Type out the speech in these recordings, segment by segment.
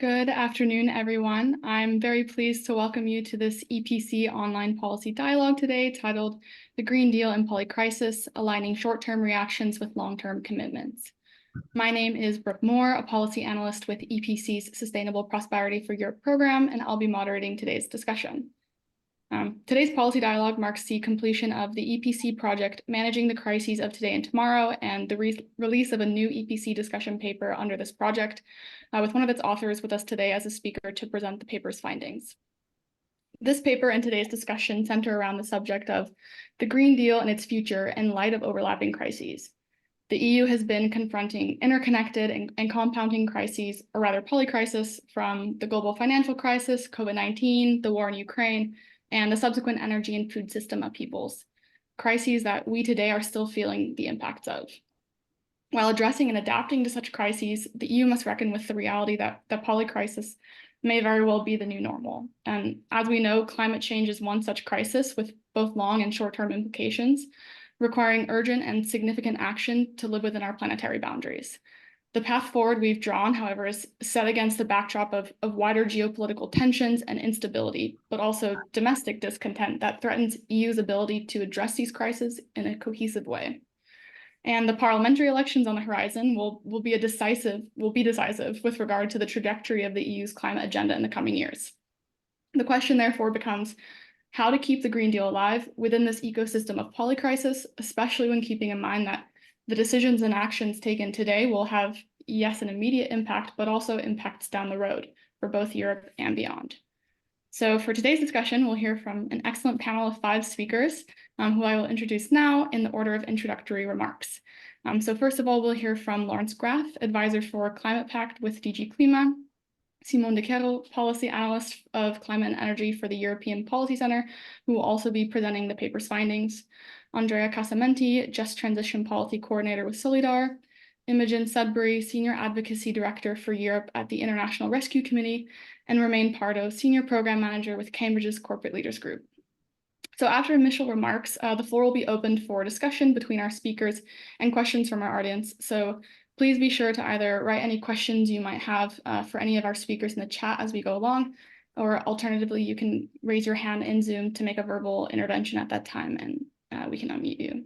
Good afternoon, everyone. I'm very pleased to welcome you to this EPC online policy dialogue today titled The Green Deal and Polycrisis, Aligning Short-Term Reactions with Long-Term Commitments. My name is Brooke Moore, a policy analyst with EPC's Sustainable Prosperity for Europe program, and I'll be moderating today's discussion. Today's policy dialogue marks the completion of the EPC project Managing the Crises of Today and Tomorrow and the release of a new EPC discussion paper under this project, with one of its authors with us today as a speaker to present the paper's findings. This paper and today's discussion center around the subject of the Green Deal and its future in light of overlapping crises. The EU has been confronting interconnected and compounding crises, or rather polycrisis, from the global financial crisis, COVID-19, the war in Ukraine, and the subsequent energy and food system upheavals, crises that we today are still feeling the impacts of. While addressing and adapting to such crises, the EU must reckon with the reality that polycrisis may very well be the new normal. And as we know, climate change is one such crisis with both long and short-term implications, requiring urgent and significant action to live within our planetary boundaries. The path forward we've drawn, however, is set against the backdrop of wider geopolitical tensions and instability, but also domestic discontent that threatens EU's ability to address these crises in a cohesive way. And the parliamentary elections on the horizon will be decisive with regard to the trajectory of the EU's climate agenda in the coming years. The question therefore becomes how to keep the Green Deal alive within this ecosystem of polycrisis, especially when keeping in mind that the decisions and actions taken today will have, yes, an immediate impact, but also impacts down the road for both Europe and beyond. So for today's discussion, we'll hear from an excellent panel of 5 speakers, who I will introduce now in the order of introductory remarks. So first of all, we'll hear from Lawrence Graff, advisor for Climate Pact with DG Klima, Simon de Kerel, policy analyst of climate and energy for the European Policy Center, who will also be presenting the paper's findings, Andrea Casamenti, Just Transition Policy Coordinator with Solidar, Imogen Sudbury, Senior Advocacy Director for Europe at the International Rescue Committee, and Romain Pardo, Senior Program Manager with Cambridge's Corporate Leaders Group. So after initial remarks, the floor will be opened for discussion between our speakers and questions from our audience. So please be sure to either write any questions you might have for any of our speakers in the chat as we go along, or alternatively, you can raise your hand in Zoom to make a verbal intervention at that time, and we can unmute you.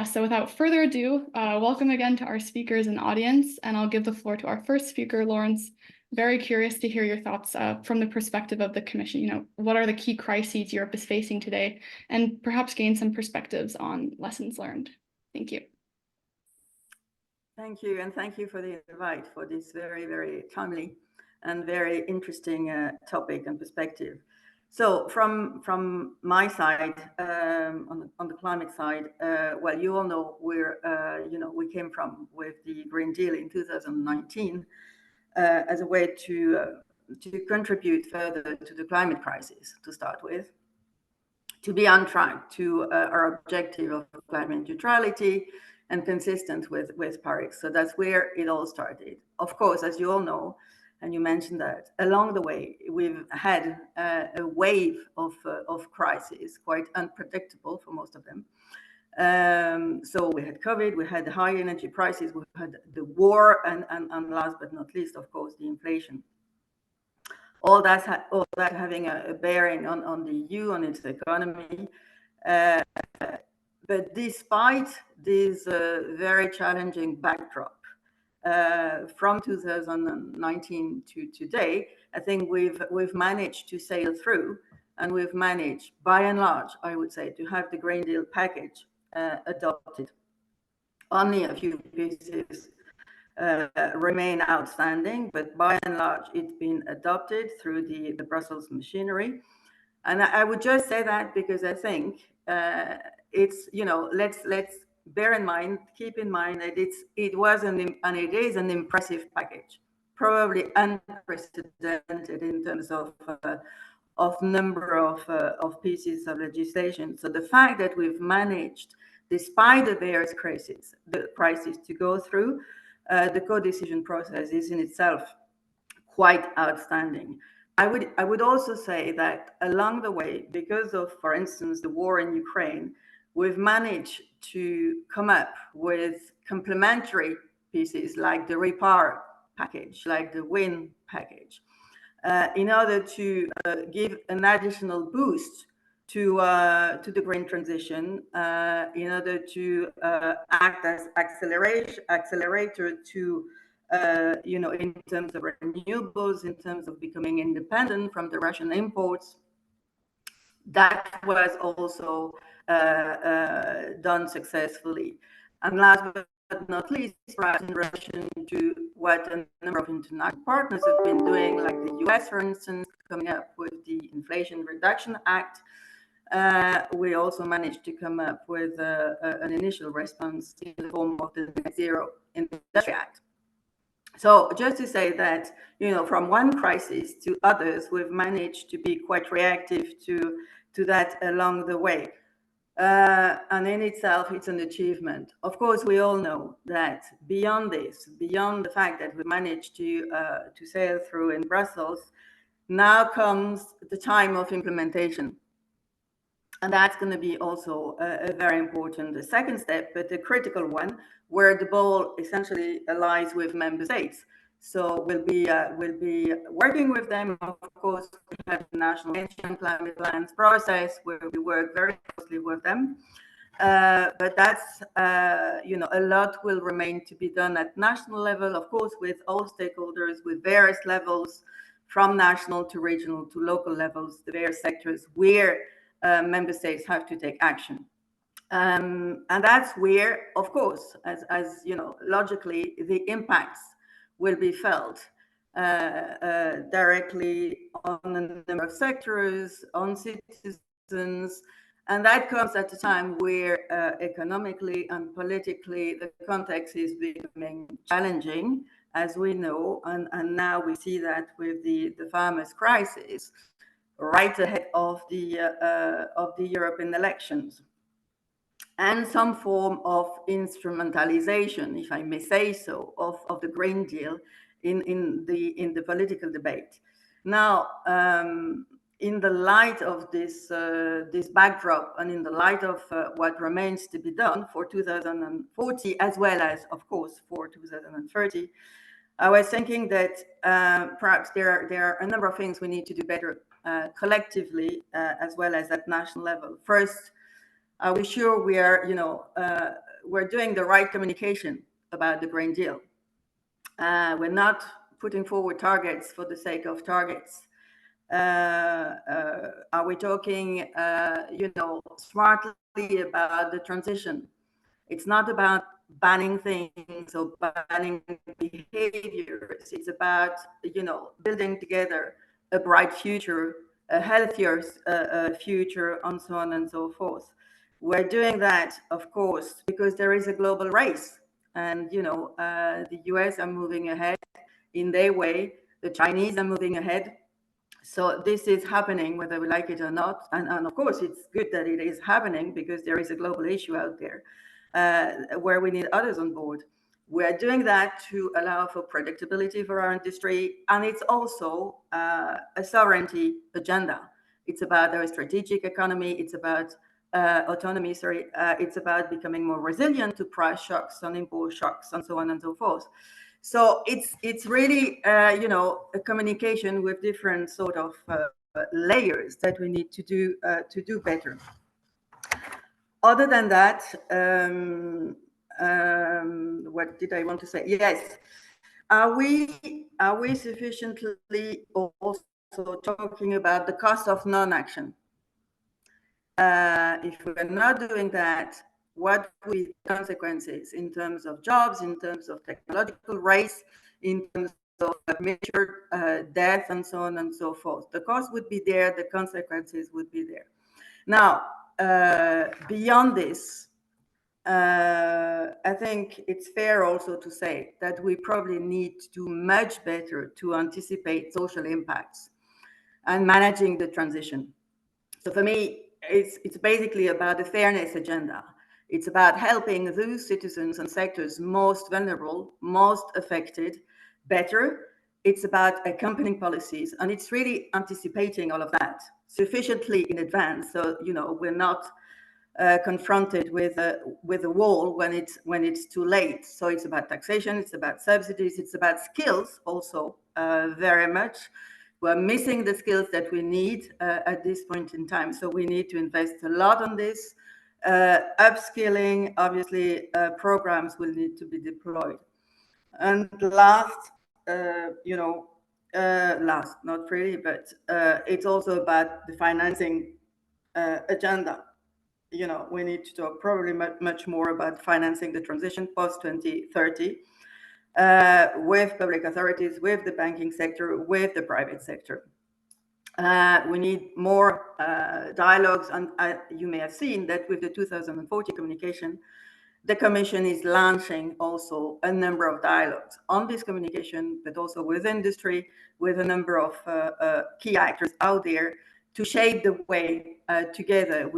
So without further ado, welcome again to our speakers and audience, and I'll give the floor to our first speaker, Lawrence. Very curious to hear your thoughts from the perspective of the Commission. What are the key crises Europe is facing today, and perhaps gain some perspectives on lessons learned. Thank you. Thank you, and thank you for the invite for this very, very timely and very interesting topic and perspective. So from my side, on the climate side, well, you all know we came from with the Green Deal in 2019 as a way to contribute further to the climate crisis to start with, to be on track to our objective of climate neutrality and consistent with Paris. So that's where it all started. Of course, as you all know, and you mentioned that along the way, we've had a wave of crises, quite unpredictable for most of them. So we had COVID, we had the high energy prices, we had the war, and last but not least, of course, the inflation. All that having a bearing on the EU, on its economy. But despite this very challenging backdrop, from 2019 to today, I think we've managed to sail through, and we've managed, by and large, I would say, to have the Green Deal package adopted. Only a few pieces remain outstanding, but by and large, it's been adopted through the Brussels machinery. And I would just say that because I think it's, let's bear in mind, keep in mind that it was and it is an impressive package, probably unprecedented in terms of number of pieces of legislation. So the fact that we've managed, despite the various crises to go through the co-decision process is in itself quite outstanding. I would also say that along the way, because of, for instance, the war in Ukraine, we've managed to come up with complementary pieces like the REPower package, like the WIN package, in order to give an additional boost to the green transition, in order to act as accelerator to in terms of renewables, in terms of becoming independent from the Russian imports. That was also done successfully. And last but not least, perhaps in relation to what a number of international partners have been doing, like the US, for instance, coming up with the Inflation Reduction Act, we also managed to come up with an initial response in the form of the Net Zero Industry Act. So just to say that, from one crisis to others, we've managed to be quite reactive to that along the way. And in itself, it's an achievement. Of course, we all know that beyond this, beyond the fact that we managed to sail through in Brussels, now comes the time of implementation. And that's going to be also a very important second step, but a critical one, where the ball essentially lies with member states. So we'll be working with them. Of course, we have the national energy and climate plans process where we work very closely with them. But that's a lot will remain to be done at national level, of course, with all stakeholders, with various levels, from national to regional to local levels, the various sectors where member states have to take action. And that's where, of course, as logically, the impacts will be felt directly on a number of sectors, on citizens. And that comes at a time where economically and politically the context is becoming challenging, as we know. And now we see that with the farmers' crisis, right ahead of the European elections, and some form of instrumentalization, if I may say so, of the Green Deal in the political debate. Now, in the light of this backdrop, and in the light of what remains to be done for 2040, as well as, of course, for 2030, I was thinking that perhaps there are a number of things we need to do better collectively, as well as at national level. First, are we sure we are, we're doing the right communication about the Green Deal? We're not putting forward targets for the sake of targets. Are we talking, smartly about the transition? It's not about banning things or banning behaviors. It's about, building together a bright future, a healthier future, and so on and so forth. We're doing that, of course, because there is a global race, and the US are moving ahead in their way. The Chinese are moving ahead. So this is happening whether we like it or not. And of course, it's good that it is happening because there is a global issue out there where we need others on board. We're doing that to allow for predictability for our industry. And it's also a sovereignty agenda. It's about our strategic economy. It's about autonomy, it's about becoming more resilient to price shocks and import shocks and so on and so forth. So it's really, a communication with different sort of layers that we need to do better. Other than that, what did I want to say? Yes, are we sufficiently also talking about the cost of non-action? If we're not doing that, what will be the consequences in terms of jobs, in terms of technological race, in terms of major death, and so on and so forth? The cost would be there, the consequences would be there. Now, beyond this, I think it's fair also to say that we probably need to do much better to anticipate social impacts and managing the transition. So for me, it's basically about the fairness agenda. It's about helping those citizens and sectors most vulnerable, most affected, better. It's about accompanying policies, and it's really anticipating all of that sufficiently in advance. So, we're not confronted with a wall when it's too late. So it's about taxation, it's about subsidies, it's about skills also very much. We're missing the skills that we need at this point in time. So we need to invest a lot on this. Upskilling, obviously, programs will need to be deployed. And last, last, not really, but it's also about the financing agenda. We need to talk probably much more about financing the transition post 2030 with public authorities, with the banking sector, with the private sector. We need more dialogues, and you may have seen that with the 2040 communication, the Commission is launching also a number of dialogues on this communication, but also with industry, with a number of key actors out there to shape the way together.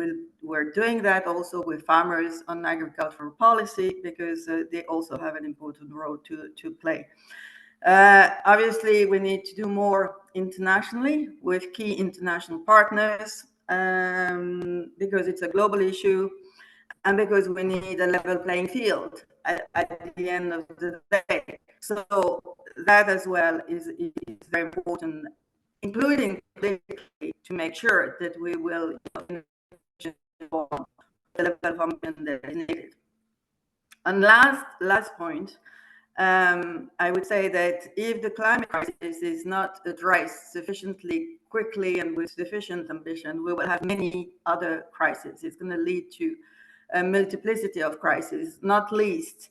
We're doing that also with farmers on agricultural policy, because they also have an important role to play. Obviously, we need to do more internationally with key international partners, because it's a global issue and because we need a level playing field at the end of the day. So that as well is very important, including politically, to make sure that we will the level of ambition that is needed. And last point, I would say that if the climate crisis is not addressed sufficiently quickly and with sufficient ambition, we will have many other crises. It's going to lead to a multiplicity of crises, not least,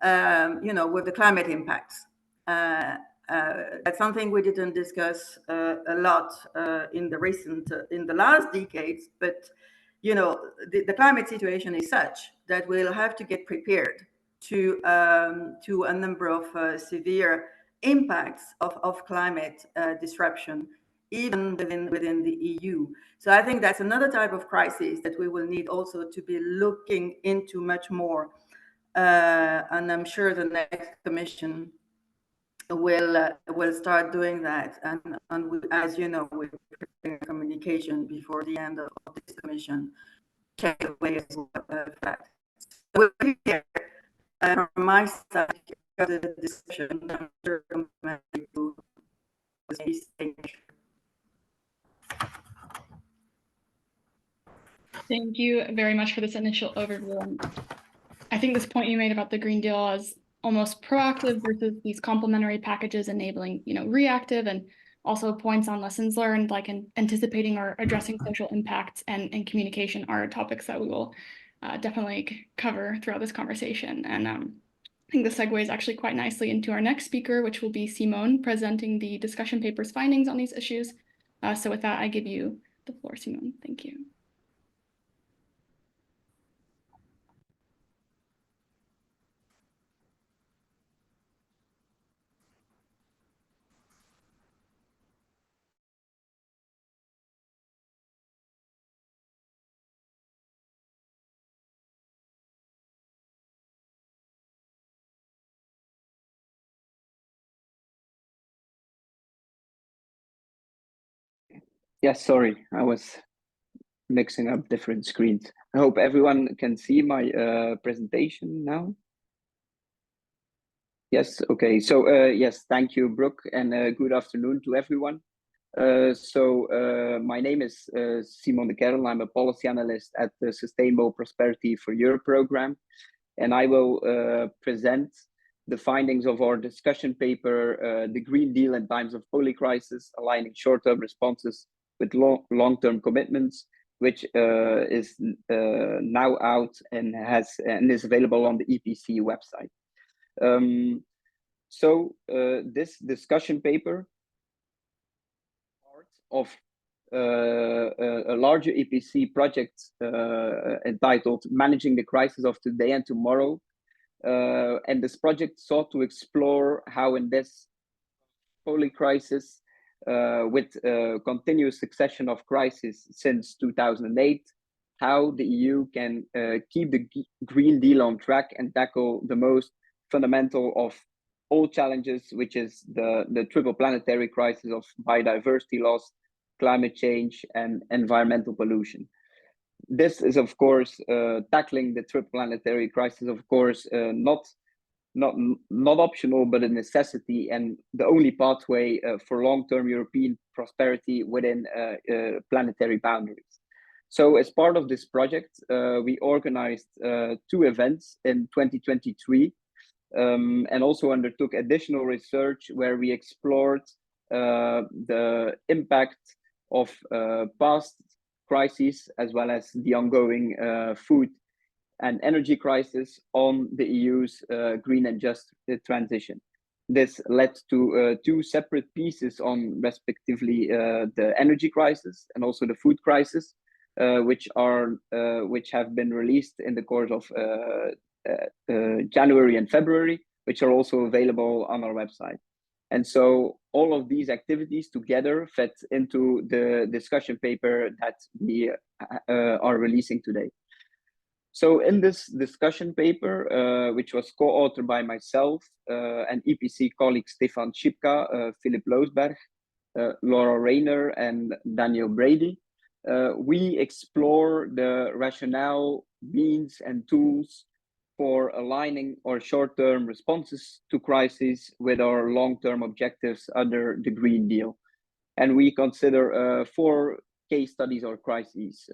with the climate impacts. That's something we didn't discuss a lot in the last decades, but the climate situation is such that we'll have to get prepared to a number of severe impacts of climate disruption, even within the EU. So I think that's another type of crisis that we will need also to be looking into much more. And I'm sure the next Commission will start doing that. And we, as you know, we're preparing a communication before the end of this Commission. Check away as well that. So we'll be here from my side the discussion. I'm sure people will be staying. Thank you very much for this initial overview. And I think this point you made about the Green Deal as almost proactive versus these complementary packages enabling, reactive, and also points on lessons learned, like anticipating or addressing social impacts and communication are topics that we will definitely cover throughout this conversation. And I think this segues actually quite nicely into our next speaker, which will be Simone, presenting the discussion paper's findings on these issues. So with that, I give you the floor, Simone. Thank you. Yes, sorry, I was mixing up different screens. I hope everyone can see my presentation now. Yes, okay. So yes, thank you, Brooke, and good afternoon to everyone. My name is Simone de Kerel. I'm a policy analyst at the Sustainable Prosperity for Europe program, and I will present the findings of our discussion paper, The Green Deal in Times of Polycrisis, Aligning Short-Term Responses with long-term commitments, which is now out and is available on the EPC website. This discussion paper part of a larger EPC project entitled Managing the Crisis of Today and Tomorrow. And this project sought to explore how in this polycrisis, with a continuous succession of crises since 2008, how the EU can keep the Green Deal on track and tackle the most fundamental of all challenges, which is the triple planetary crisis of biodiversity loss, climate change, and environmental pollution. This is, of course, tackling the triple planetary crisis, of course, not optional, but a necessity and the only pathway for long-term European prosperity within planetary boundaries. So as part of this project, we organized 2 events in 2023 and also undertook additional research where we explored the impact of past crises as well as the ongoing food and energy crisis on the EU's green and just transition. This led to 2 separate pieces on respectively the energy crisis and also the food crisis, which have been released in the course of January and February, which are also available on our website. And so all of these activities together fed into the discussion paper that we are releasing today. So in this discussion paper, which was co-authored by myself and EPC colleagues Stefan Schipka, Philip Loosberg, Laura Rayner, and Daniel Brady, we explore the rationale, means, and tools for aligning our short-term responses to crises with our long-term objectives under the Green Deal. And we consider 4 case studies or crises.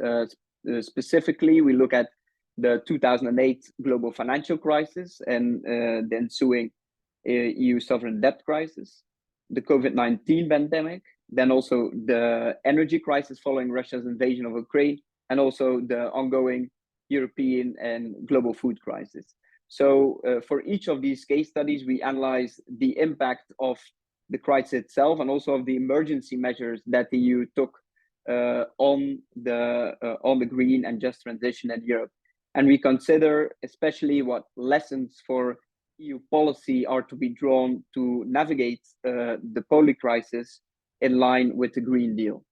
Specifically, we look at the 2008 global financial crisis and the ensuing EU sovereign debt crisis, the COVID-19 pandemic, then also the energy crisis following Russia's invasion of Ukraine, and also the ongoing European and global food crisis. So for each of these case studies, we analyze the impact of the crisis itself and also of the emergency measures that the EU took on the green and just transition in Europe. And we consider especially what lessons for EU policy are to be drawn to navigate the polycrisis in line with the Green Deal.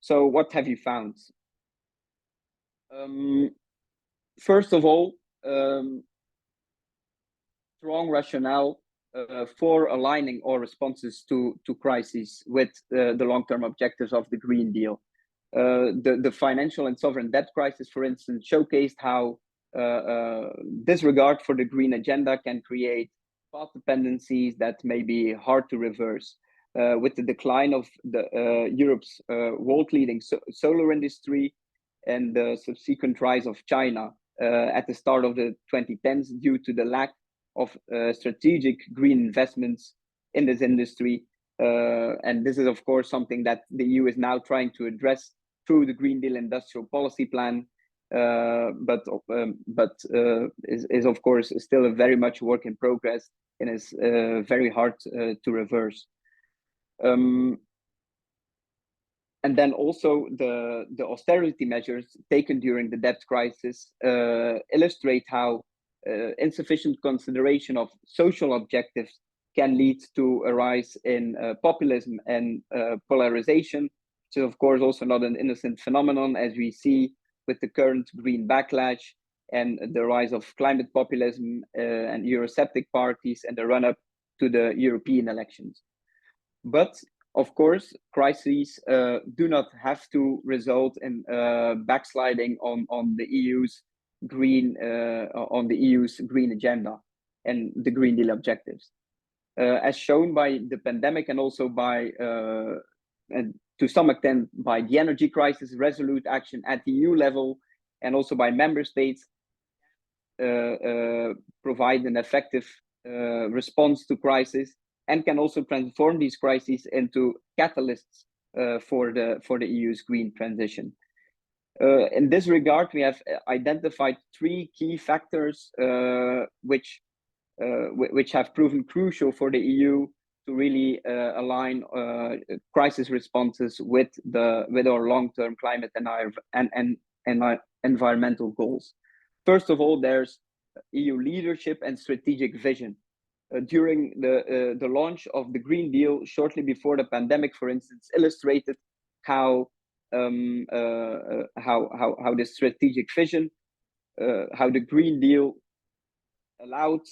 So what have you found? First of all, strong rationale for aligning our responses to crises with the long-term objectives of the Green Deal. The financial and sovereign debt crisis, for instance, showcased how disregard for the green agenda can create path dependencies that may be hard to reverse. With the decline of Europe's world-leading solar industry and the subsequent rise of China at the start of the 2010s due to the lack of strategic green investments in this industry. And this is, of course, something that the EU is now trying to address through the Green Deal Industrial Policy Plan, but is of course still a very much work in progress and is very hard to reverse. And then also the austerity measures taken during the debt crisis illustrate how insufficient consideration of social objectives can lead to a rise in populism and polarization, which is of course also not an innocent phenomenon, as we see with the current green backlash and the rise of climate populism and Eurosceptic parties and the run-up to the European elections. But of course, crises do not have to result in backsliding on the EU's green agenda and the Green Deal objectives. As shown by the pandemic and also by, and to some extent, by the energy crisis, resolute action at the EU level and also by member states provide an effective response to crisis and can also transform these crises into catalysts for the EU's green transition. In this regard, we have identified 3 key factors which have proven crucial for the EU to really align crisis responses with our long-term climate and environmental goals. First of all, there's EU leadership and strategic vision. During the launch of the Green Deal shortly before the pandemic, for instance, illustrated how this strategic vision, how the Green Deal allowed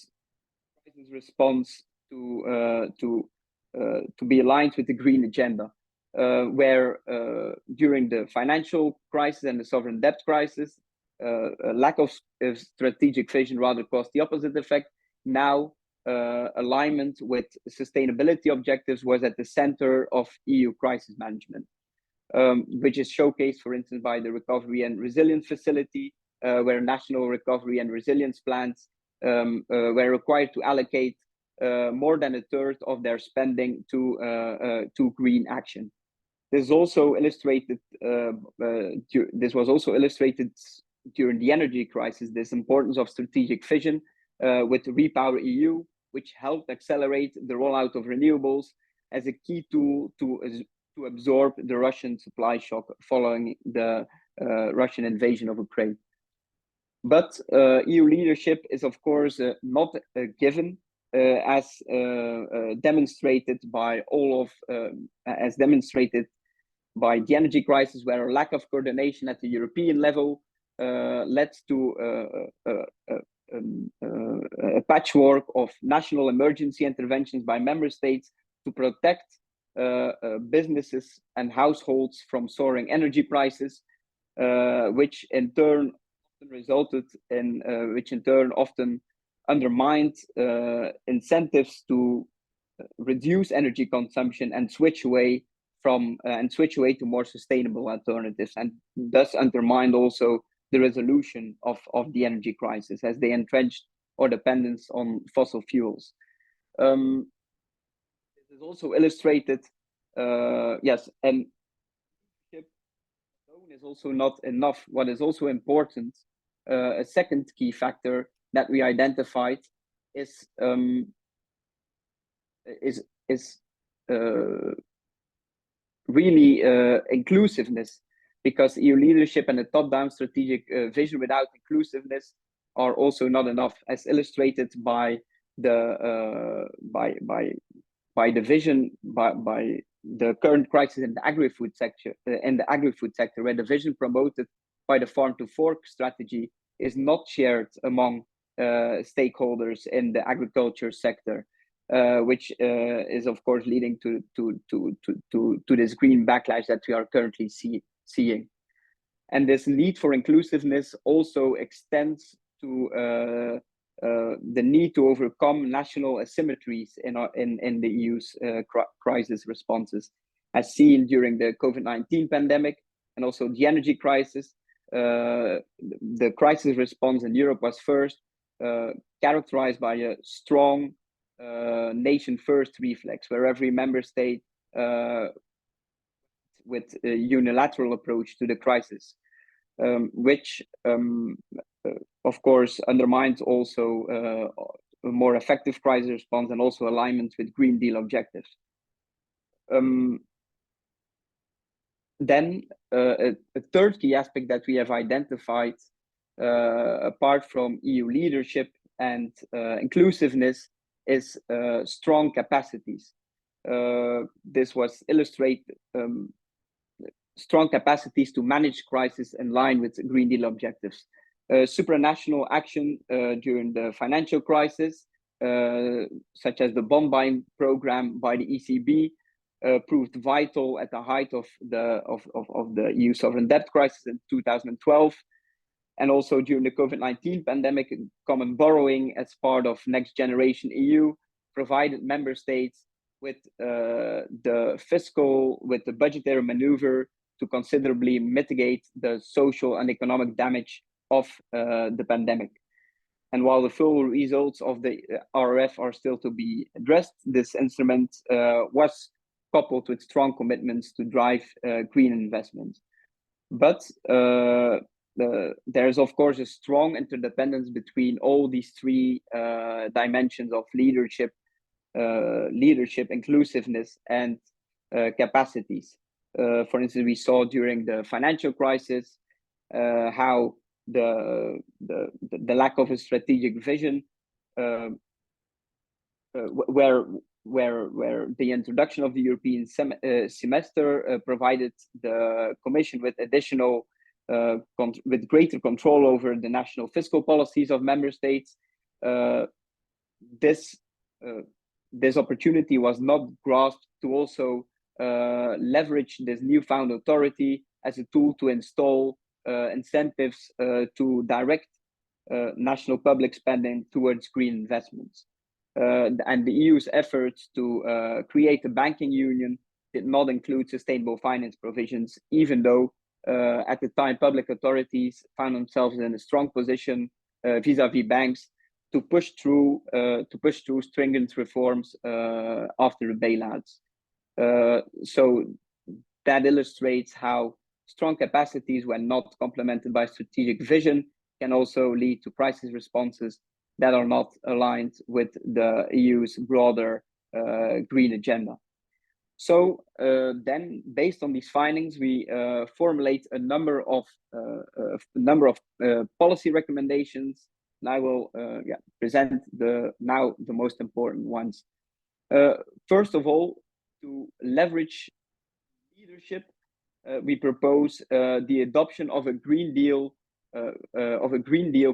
crisis response to be aligned with the green agenda. where during the financial crisis and the sovereign debt crisis, a lack of strategic vision rather caused the opposite effect. Now, alignment with sustainability objectives was at the center of EU crisis management, which is showcased, for instance, by the Recovery and Resilience Facility, where national recovery and resilience plans were required to allocate more than a third of their spending to green action. This is also illustrated. This was also illustrated during the energy crisis. This importance of strategic vision with Repower EU, which helped accelerate the rollout of renewables as a key tool to absorb the Russian supply shock following the Russian invasion of Ukraine. But EU leadership is, of course, not a given, as demonstrated by by the energy crisis, where a lack of coordination at the European level led to a patchwork of national emergency interventions by member states to protect businesses and households from soaring energy prices, which in turn often undermined incentives to reduce energy consumption and switch away to more sustainable alternatives, and thus undermined also the resolution of the energy crisis, as they entrenched our dependence on fossil fuels. This is also illustrated, yes, and alone is also not enough. What is also important, a second key factor that we identified is really inclusiveness, because EU leadership and a top-down strategic vision without inclusiveness are also not enough, as illustrated by the vision by the current crisis in the agri-food sector, where the vision promoted by the Farm to Fork strategy is not shared among stakeholders in the agriculture sector, which is of course leading to this green backlash that we are currently seeing. And this need for inclusiveness also extends to the need to overcome national asymmetries in the EU's crisis responses, as seen during the COVID-19 pandemic and also the energy crisis. The crisis response in Europe was first characterized by a strong nation-first reflex, where every member state with a unilateral approach to the crisis, which of course undermines also a more effective crisis response and also alignment with Green Deal objectives. Then a third key aspect that we have identified, apart from EU leadership and inclusiveness, is strong capacities. This was illustrated, strong capacities to manage crisis in line with Green Deal objectives. Supranational action during the financial crisis, such as the bond buying program by the ECB, proved vital at the height of the EU sovereign debt crisis in 2012. And also during the COVID-19 pandemic, common borrowing as part of Next Generation EU provided member states with the budgetary maneuver to considerably mitigate the social and economic damage of the pandemic. And while the full results of the RRF are still to be addressed, this instrument was coupled with strong commitments to drive green investments. But there's of course a strong interdependence between all these three dimensions of leadership, inclusiveness, and capacities. For instance, we saw during the financial crisis how the lack of a strategic vision, where the introduction of the European semester provided the Commission with additional with greater control over the national fiscal policies of member states. This opportunity was not grasped to also leverage this newfound authority as a tool to install incentives to direct national public spending towards green investments. And the EU's efforts to create a banking union did not include sustainable finance provisions, even though at the time public authorities found themselves in a strong position vis-a-vis banks to push through stringent reforms after the bailouts. So that illustrates how strong capacities, when not complemented by strategic vision, can also lead to crisis responses that are not aligned with the EU's broader green agenda. So then, based on these findings, we formulate a number of policy recommendations, and I will present the most important ones. First of all, to leverage leadership, we propose the adoption of a Green Deal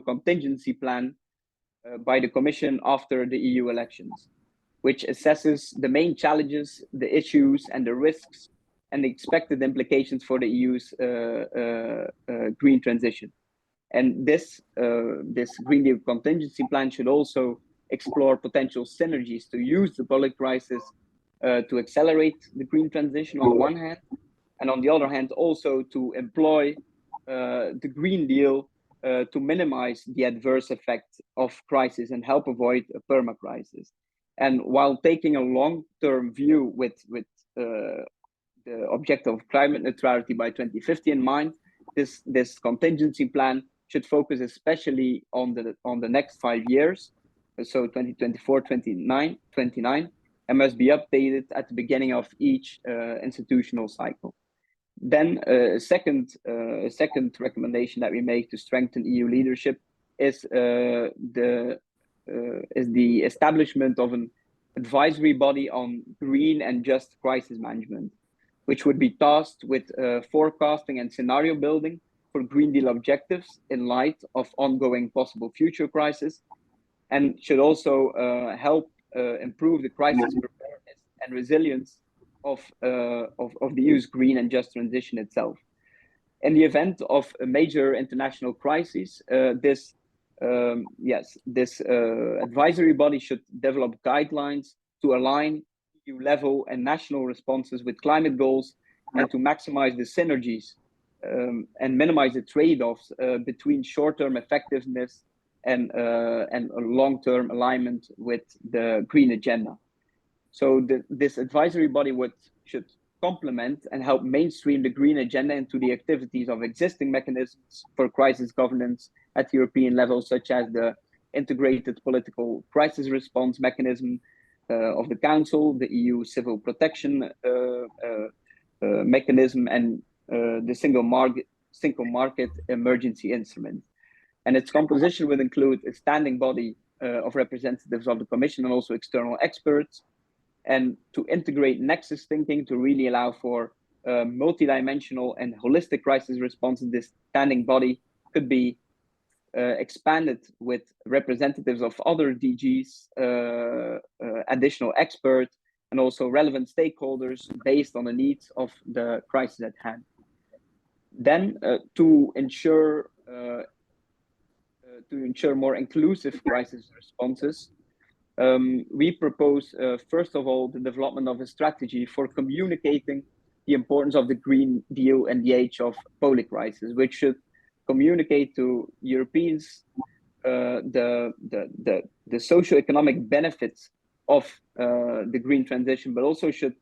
contingency plan by the Commission after the EU elections, which assesses the main challenges, the issues, and the risks, and the expected implications for the EU's green transition. And this Green Deal contingency plan should also explore potential synergies to use the polycrisis to accelerate the green transition on the one hand, and on the other hand, also to employ the Green Deal to minimize the adverse effects of crisis and help avoid a perma-crisis. And while taking a long-term view with the objective of climate neutrality by 2050 in mind, this contingency plan should focus especially on the next 5 years, so 2024, 29, and must be updated at the beginning of each institutional cycle. Then a second recommendation that we make to strengthen EU leadership is the establishment of an advisory body on green and just crisis management, which would be tasked with forecasting and scenario building for Green Deal objectives in light of ongoing possible future crises, and should also help improve the crisis preparedness and resilience of the EU's green and just transition itself. In the event of a major international crisis, this advisory body should develop guidelines to align EU level and national responses with climate goals, and to maximize the synergies and minimize the trade-offs between short-term effectiveness and a long-term alignment with the green agenda. So this advisory body should complement and help mainstream the green agenda into the activities of existing mechanisms for crisis governance at European level, such as the integrated political crisis response mechanism of the Council, the EU civil protection mechanism, and the single market emergency instrument. And its composition would include a standing body of representatives of the Commission and also external experts, and to integrate nexus thinking to really allow for multidimensional and holistic crisis responses. This standing body could be expanded with representatives of other DGs, additional experts, and also relevant stakeholders based on the needs of the crisis at hand. Then to ensure more inclusive crisis responses, we propose, first of all, the development of a strategy for communicating the importance of the Green Deal in the age of polycrisis, which should communicate to Europeans the socio-economic benefits of the green transition, but also should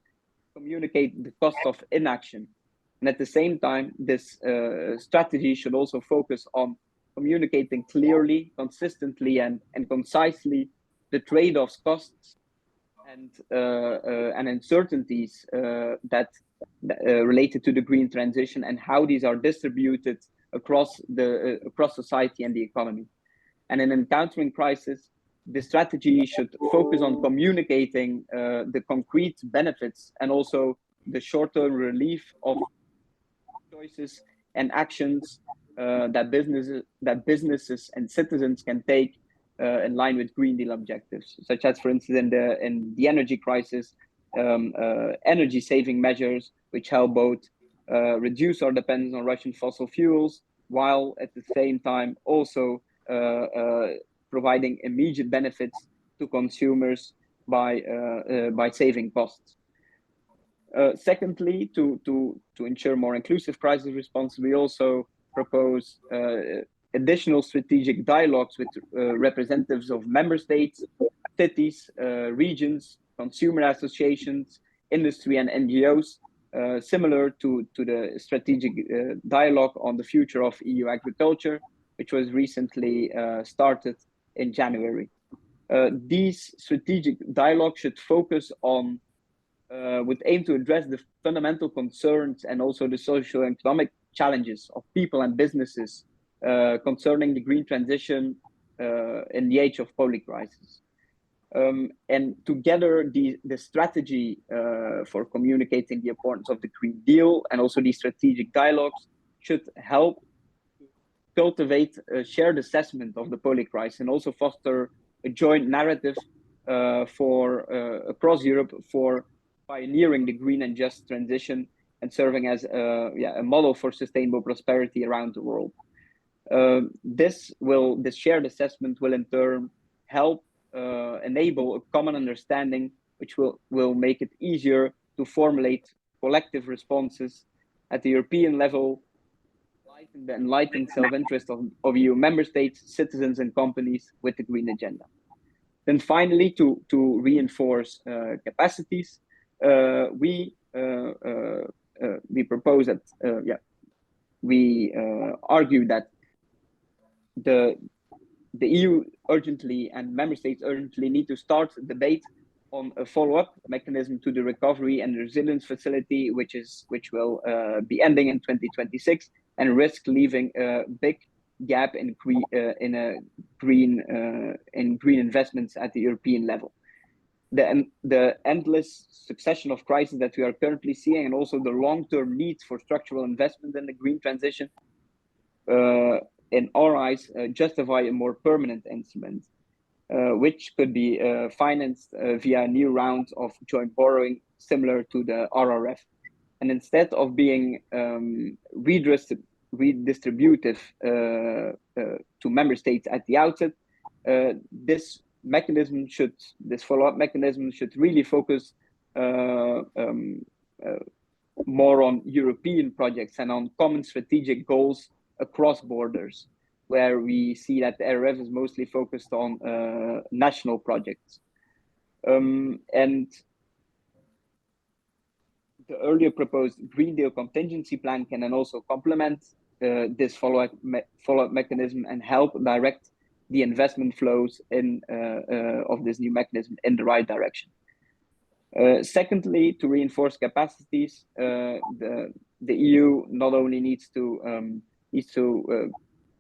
communicate the cost of inaction. And at the same time, this strategy should also focus on communicating clearly, consistently, and concisely the trade-offs, costs, and uncertainties that related to the green transition, and how these are distributed across society and the economy. And in encountering crisis, the strategy should focus on communicating the concrete benefits and also the short-term relief of choices and actions that businesses and citizens can take in line with Green Deal objectives, such as, for instance, in the energy crisis, energy saving measures, which help both reduce our dependence on Russian fossil fuels, while at the same time also providing immediate benefits to consumers by saving costs. Secondly, to ensure more inclusive crisis response, we also propose additional strategic dialogues with representatives of member states, cities, regions, consumer associations, industry and NGOs, similar to the strategic dialogue on the future of EU agriculture, which was recently started in January. These strategic dialogues should focus on would aim to address the fundamental concerns and also the social and economic challenges of people and businesses concerning the green transition in the age of polycrisis. And together, the strategy for communicating the importance of the Green Deal and also these strategic dialogues should help cultivate a shared assessment of the polycrisis and also foster a joint narrative across Europe for pioneering the green and just transition and serving as a model for sustainable prosperity around the world. This shared assessment will in turn help enable a common understanding, which will make it easier to formulate collective responses at the European level, the enlightened self-interest of EU member states, citizens and companies with the green agenda. Then finally, to reinforce capacities, we propose that we argue that the EU urgently and member states urgently need to start a debate on a follow-up mechanism to the recovery and resilience facility, which will be ending in 2026 and risk leaving a big gap in green investments at the European level. The endless succession of crises that we are currently seeing, and also the long-term needs for structural investment in the green transition, in our eyes, justify a more permanent instrument, which could be financed via a new round of joint borrowing similar to the RRF. And instead of being redistributive to member states at the outset, this follow-up mechanism should really focus more on European projects and on common strategic goals across borders, where we see that the RRF is mostly focused on national projects. And the earlier proposed Green Deal contingency plan can then also complement this follow-up mechanism and help direct the investment flows of this new mechanism in the right direction. Secondly, to reinforce capacities, the EU not only needs to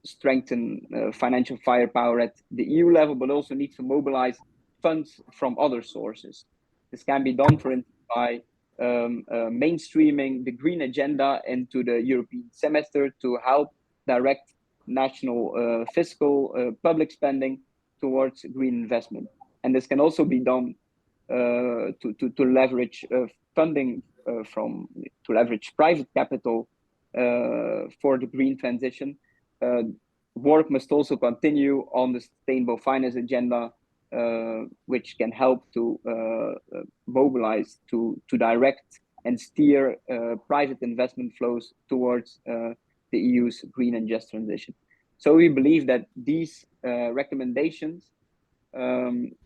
strengthen financial firepower at the EU level, but also needs to mobilize funds from other sources. This can be done, for instance, by mainstreaming the green agenda into the European semester to help direct national fiscal public spending towards green investment. And this can also be done to leverage funding to leverage private capital for the green transition. Work must also continue on the sustainable finance agenda, which can help to mobilize, to direct and steer private investment flows towards the EU's green and just transition. So we believe that these recommendations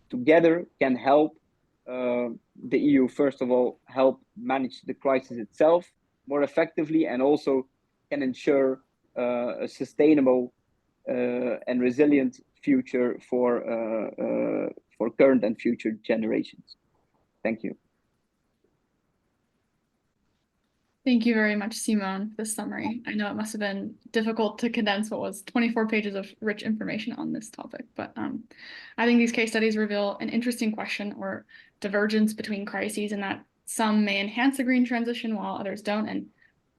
together can help the EU, first of all, help manage the crisis itself more effectively, and also can ensure a sustainable and resilient future for current and future generations. Thank you. Thank you very much, Simon, for this summary. I know it must have been difficult to condense what was 24 pages of rich information on this topic, but I think these case studies reveal an interesting question or divergence between crises, and that some may enhance the green transition while others don't, and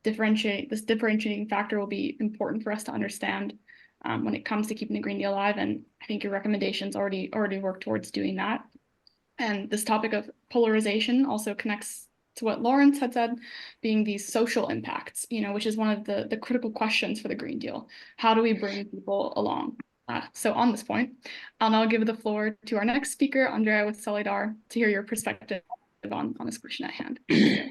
this differentiating factor will be important for us to understand when it comes to keeping the Green Deal alive. And I think your recommendations already work towards doing that. And this topic of polarization also connects to what Lawrence had said, being these social impacts, which is one of the critical questions for the Green Deal. How do we bring people along? So on this point, I'll now give the floor to our next speaker, Andrea with Solidar, to hear your perspective on this question at hand. Thank you.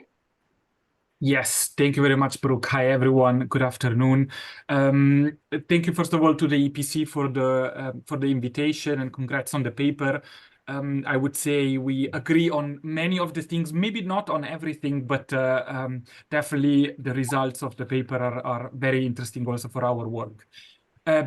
Yes, thank you very much, Brooke. Hi, everyone. Good afternoon. Thank you, first of all, to the EPC for the invitation, and congrats on the paper. I would say we agree on many of the things, maybe not on everything, but definitely the results of the paper are very interesting also for our work.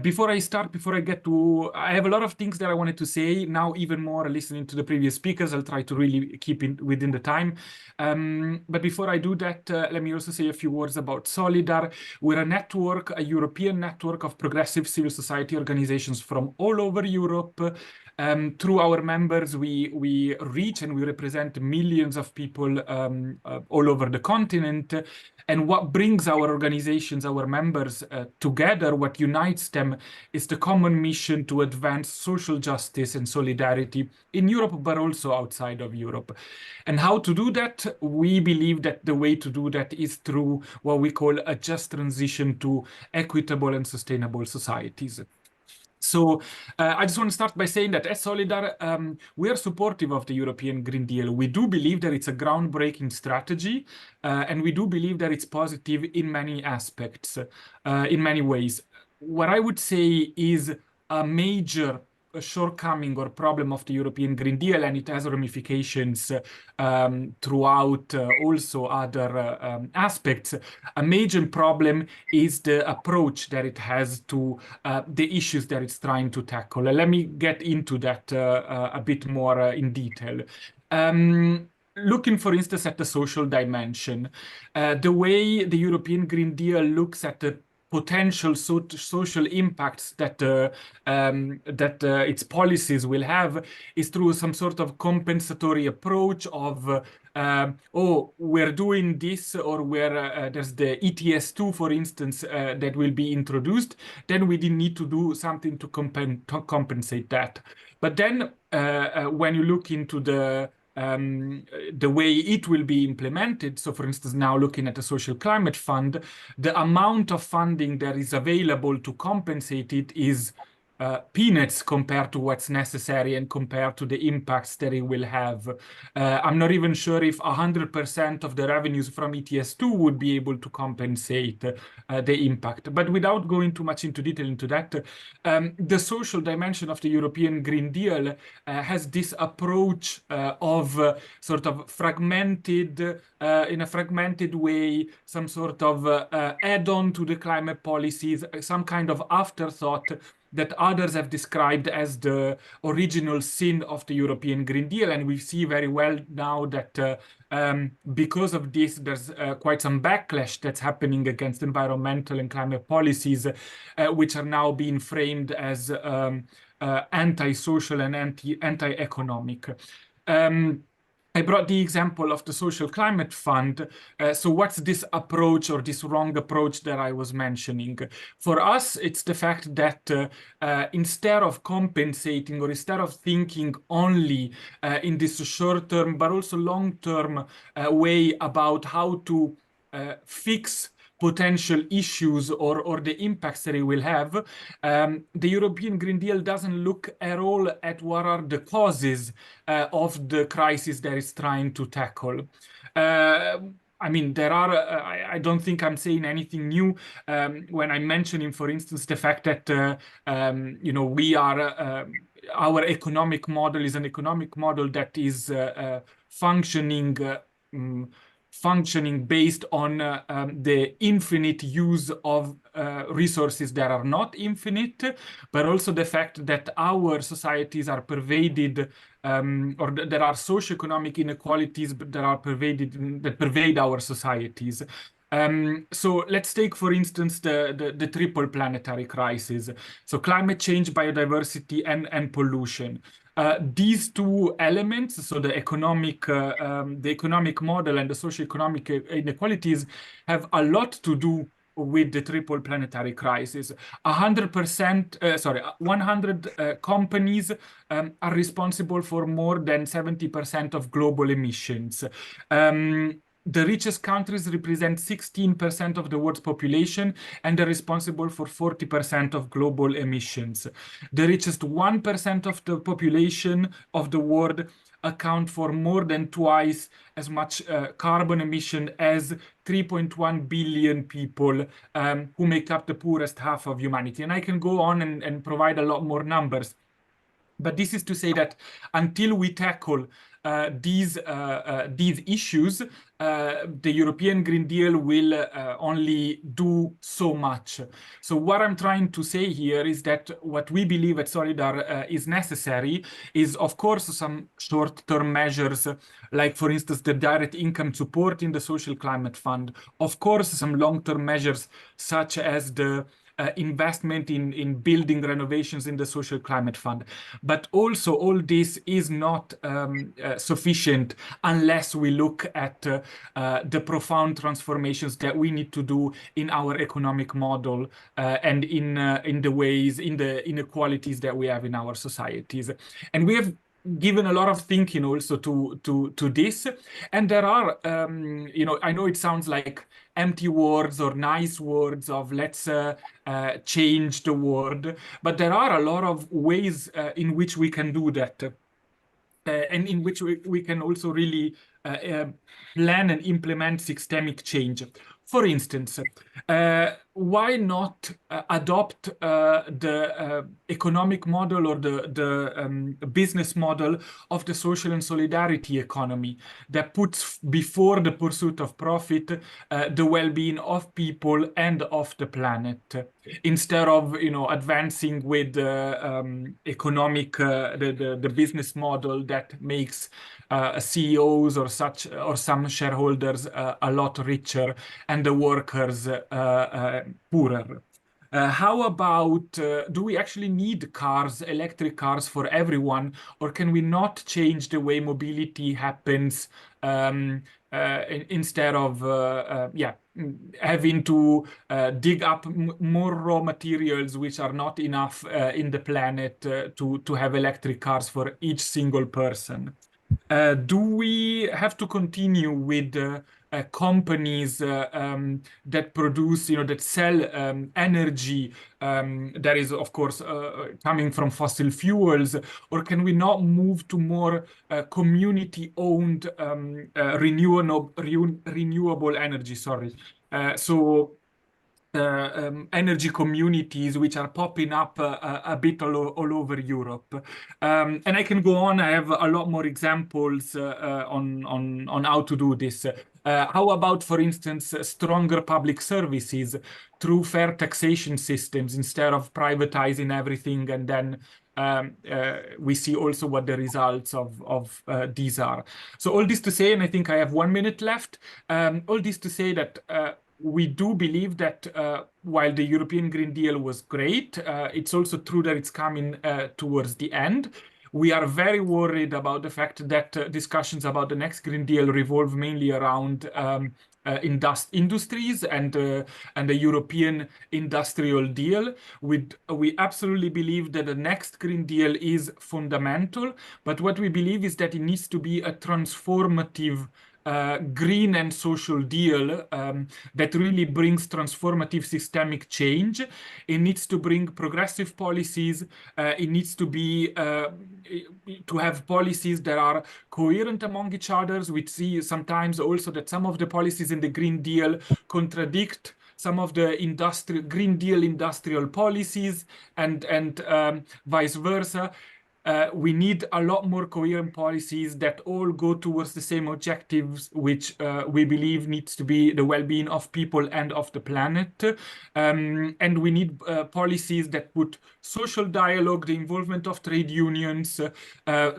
Before I have a lot of things that I wanted to say. Now, even more listening to the previous speakers, I'll try to really keep it within the time. But before I do that, let me also say a few words about Solidar. We're a European network of progressive civil society organizations from all over Europe. Through our members, we reach and we represent millions of people all over the continent. And what brings our organizations, our members together, what unites them, is the common mission to advance social justice and solidarity in Europe, but also outside of Europe. And how to do that? We believe that the way to do that is through what we call a just transition to equitable and sustainable societies. So I just want to start by saying that as Solidar, we are supportive of the European Green Deal. We do believe that it's a groundbreaking strategy, and we do believe that it's positive in many aspects, in many ways. What I would say is a major shortcoming or problem of the European Green Deal, and it has ramifications throughout also other aspects. A major problem is the approach that it has to the issues that it's trying to tackle. Let me get into that a bit more in detail. Looking, for instance, at the social dimension, the way the European Green Deal looks at the potential social impacts that its policies will have is through some sort of compensatory approach of we're doing this, or where there's the ETS2, for instance, that will be introduced, then we didn't need to do something to compensate that. But then when you look into the way it will be implemented. So, for instance, now looking at the Social Climate Fund, the amount of funding that is available to compensate it is peanuts compared to what's necessary and compared to the impacts that it will have. I'm not even sure if 100% of the revenues from ETS2 would be able to compensate the impact. But without going too much into detail into that, the social dimension of the European Green Deal has this approach of sort of fragmented, in a fragmented way, some sort of add-on to the climate policies, some kind of afterthought that others have described as the original sin of the European Green Deal. And we see very well now that because of this, there's quite some backlash that's happening against environmental and climate policies, which are now being framed as anti-social and anti-economic. I brought the example of the Social Climate Fund. So what's this approach or this wrong approach that I was mentioning? For us, it's the fact that instead of compensating, or instead of thinking only in this short-term but also long-term way about how to fix potential issues or the impacts that it will have, the European Green Deal doesn't look at all at what are the causes of the crisis that it's trying to tackle. I mean, there are, I don't think I'm saying anything new when I'm mentioning, for instance, the fact that, we are, our economic model is an economic model that is functioning based on the infinite use of resources that are not infinite, but also the fact that our societies are pervaded, or there are socioeconomic inequalities that pervade our societies. So let's take, for instance, the triple planetary crisis. So climate change, biodiversity, and pollution. These two elements, so the economic model and the socioeconomic inequalities, have a lot to do with the triple planetary crisis. 100 companies are responsible for more than 70% of global emissions. The richest countries represent 16% of the world's population and are responsible for 40% of global emissions. The richest 1% of the population of the world account for more than twice as much carbon emission as 3.1 billion people who make up the poorest half of humanity. And I can go on and provide a lot more numbers. But this is to say that until we tackle these issues, the European Green Deal will only do so much. So what I'm trying to say here is that what we believe at Solidar is necessary is, of course, some short-term measures, like, for instance, the direct income support in the Social Climate Fund. Of course, some long-term measures, such as the investment in building renovations in the Social Climate Fund. But also all this is not sufficient unless we look at the profound transformations that we need to do in our economic model and in the ways, in the inequalities that we have in our societies. And we have given a lot of thinking also to this, and there are I know it sounds like empty words or nice words of let's change the world, but there are a lot of ways in which we can do that, and in which we can also really plan and implement systemic change. For instance, why not adopt the economic model or the business model of the social and solidarity economy that puts before the pursuit of profit the well-being of people and of the planet, instead of advancing with economic the business model that makes CEOs or some shareholders a lot richer and the workers poorer. How about, do we actually need cars, electric cars for everyone, or can we not change the way mobility happens instead of having to dig up more raw materials which are not enough in the planet to have electric cars for each single person? Do we have to continue with companies that produce, that sell energy that is, of course, coming from fossil fuels, or can we not move to more community-owned renewable energy? Sorry. Energy communities which are popping up a bit all over Europe. And I can go on. I have a lot more examples on how to do this. How about, for instance, stronger public services through fair taxation systems instead of privatizing everything, and then we see also what the results of these are. So all this to say, and I think I have 1 minute left, all this to say that we do believe that while the European Green Deal was great, it's also true that it's coming towards the end. We are very worried about the fact that discussions about the next Green Deal revolve mainly around industries and the European industrial deal. We absolutely believe that the next Green Deal is fundamental, but what we believe is that it needs to be a transformative green and social deal that really brings transformative systemic change. It needs to bring progressive policies. It needs to be to have policies that are coherent among each other. We see sometimes also that some of the policies in the Green Deal contradict some of the Green Deal industrial policies, and vice versa. We need a lot more coherent policies that all go towards the same objectives, which we believe needs to be the well-being of people and of the planet. And we need policies that put social dialogue, the involvement of trade unions,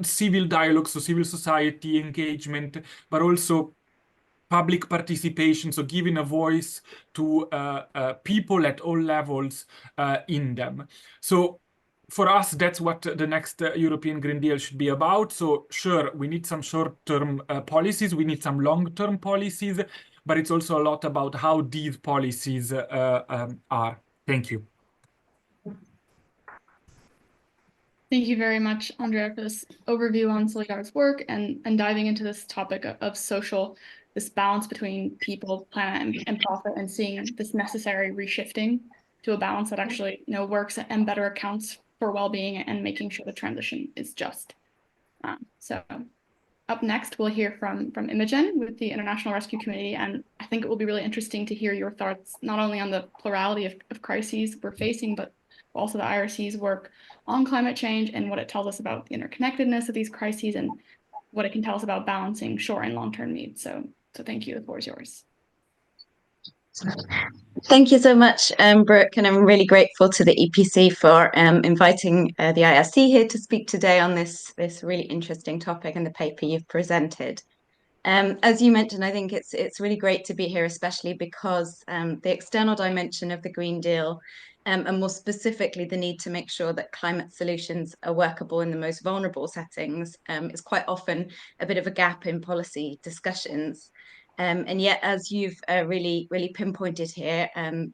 civil dialogue, so civil society engagement, but also public participation, so giving a voice to people at all levels in them. So for us, that's what the next European Green Deal should be about. So sure, we need some short-term policies, we need some long-term policies, but it's also a lot about how these policies are. Thank you. Thank you very much, Andrea, for this overview on Solidar's work and diving into this topic of this balance between people, planet, and profit, and seeing this necessary reshifting to a balance that actually works and better accounts for well-being and making sure the transition is just. So up next, we'll hear from Imogen with the International Rescue Committee, and I think it will be really interesting to hear your thoughts not only on the plurality of crises we're facing, but also the IRC's work on climate change and what it tells us about the interconnectedness of these crises and what it can tell us about balancing short and long-term needs. So thank you. The floor is yours. Thank you so much, Brooke, and I'm really grateful to the EPC for inviting the IRC here to speak today on this really interesting topic and the paper you've presented. As you mentioned, I think it's really great to be here, especially because the external dimension of the Green Deal, and more specifically the need to make sure that climate solutions are workable in the most vulnerable settings, is quite often a bit of a gap in policy discussions. And yet, as you've really pinpointed here,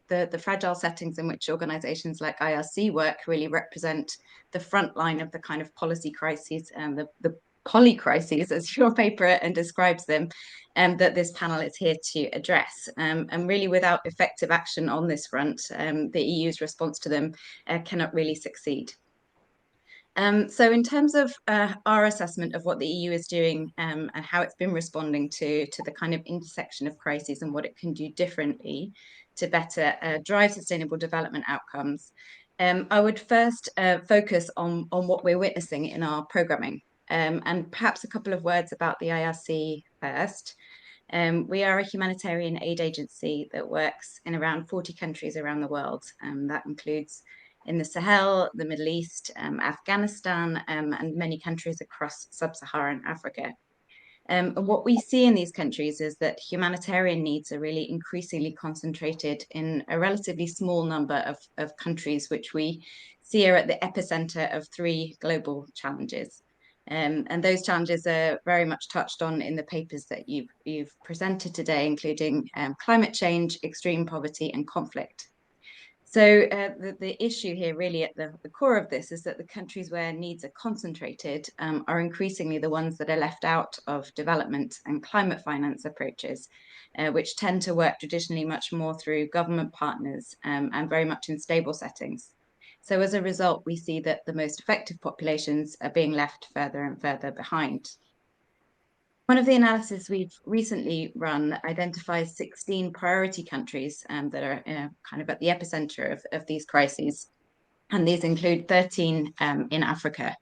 the fragile settings in which organisations like IRC work really represent the front line of the kind of policy crises and the polycrises, as your paper describes them, that this panel is here to address. And really, without effective action on this front, the EU's response to them cannot really succeed. So in terms of our assessment of what the EU is doing and how it's been responding to the kind of intersection of crises and what it can do differently to better drive sustainable development outcomes, I would first focus on what we're witnessing in our programming. And perhaps a couple of words about the IRC first. We are a humanitarian aid agency that works in around 40 countries around the world. That includes in the Sahel, the Middle East, Afghanistan, and many countries across sub-Saharan Africa. And what we see in these countries is that humanitarian needs are really increasingly concentrated in a relatively small number of countries, which we see are at the epicenter of three global challenges. And those challenges are very much touched on in the papers that you've presented today, including climate change, extreme poverty, and conflict. So the issue here really at the core of this is that the countries where needs are concentrated are increasingly the ones that are left out of development and climate finance approaches, which tend to work traditionally much more through government partners and very much in stable settings. So as a result, we see that the most effective populations are being left further and further behind. One of the analyses we've recently run identifies 16 priority countries that are kind of at the epicenter of these crises. And these include 13 in Africa,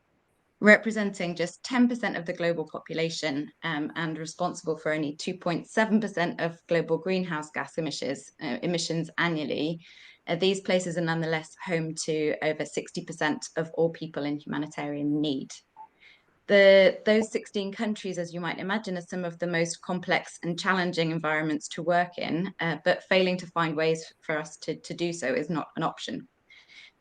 representing just 10% of the global population and responsible for only 2.7% of global greenhouse gas emissions annually. These places are nonetheless home to over 60% of all people in humanitarian need. Those 16 countries, as you might imagine, are some of the most complex and challenging environments to work in, but failing to find ways for us to do so is not an option.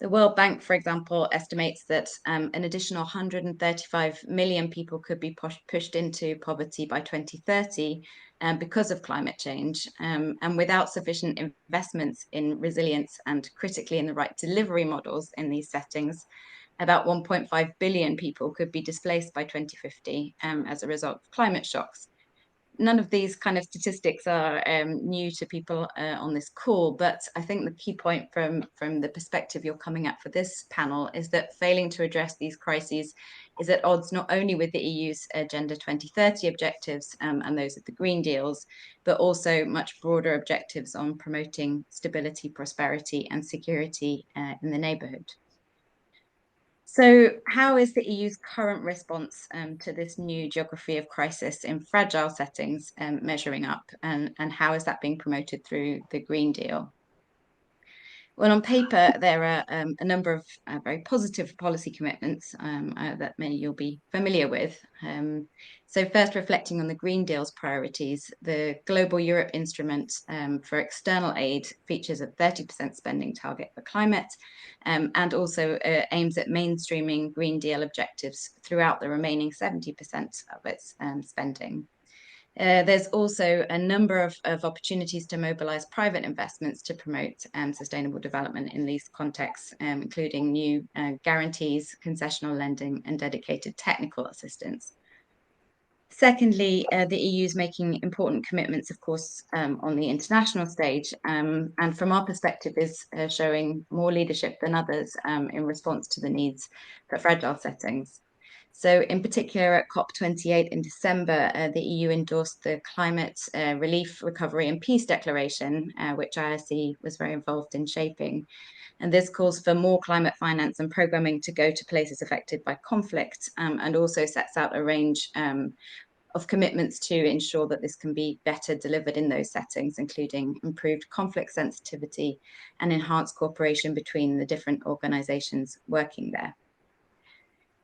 The World Bank, for example, estimates that an additional 135 million people could be pushed into poverty by 2030 because of climate change. And without sufficient investments in resilience and critically in the right delivery models in these settings, about 1.5 billion people could be displaced by 2050 as a result of climate shocks. None of these kind of statistics are new to people on this call, but I think the key point from the perspective you're coming at for this panel is that failing to address these crises is at odds not only with the EU's Agenda 2030 objectives and those of the Green Deals, but also much broader objectives on promoting stability, prosperity, and security in the neighbourhood. So how is the EU's current response to this new geography of crisis in fragile settings measuring up, and how is that being promoted through the Green Deal? Well, on paper, there are a number of very positive policy commitments that many you'll be familiar with. So first, reflecting on the Green Deal's priorities, the Global Europe Instrument for external aid features a 30% spending target for climate, and also aims at mainstreaming Green Deal objectives throughout the remaining 70% of its spending. There's also a number of opportunities to mobilize private investments to promote sustainable development in these contexts, including new guarantees, concessional lending, and dedicated technical assistance. Secondly, the EU is making important commitments, of course, on the international stage, and from our perspective is showing more leadership than others in response to the needs for fragile settings. So in particular, at COP28 in December, the EU endorsed the Climate Relief, Recovery and Peace Declaration, which IRC was very involved in shaping. And this calls for more climate finance and programming to go to places affected by conflict, and also sets out a range of commitments to ensure that this can be better delivered in those settings, including improved conflict sensitivity and enhanced cooperation between the different organizations working there.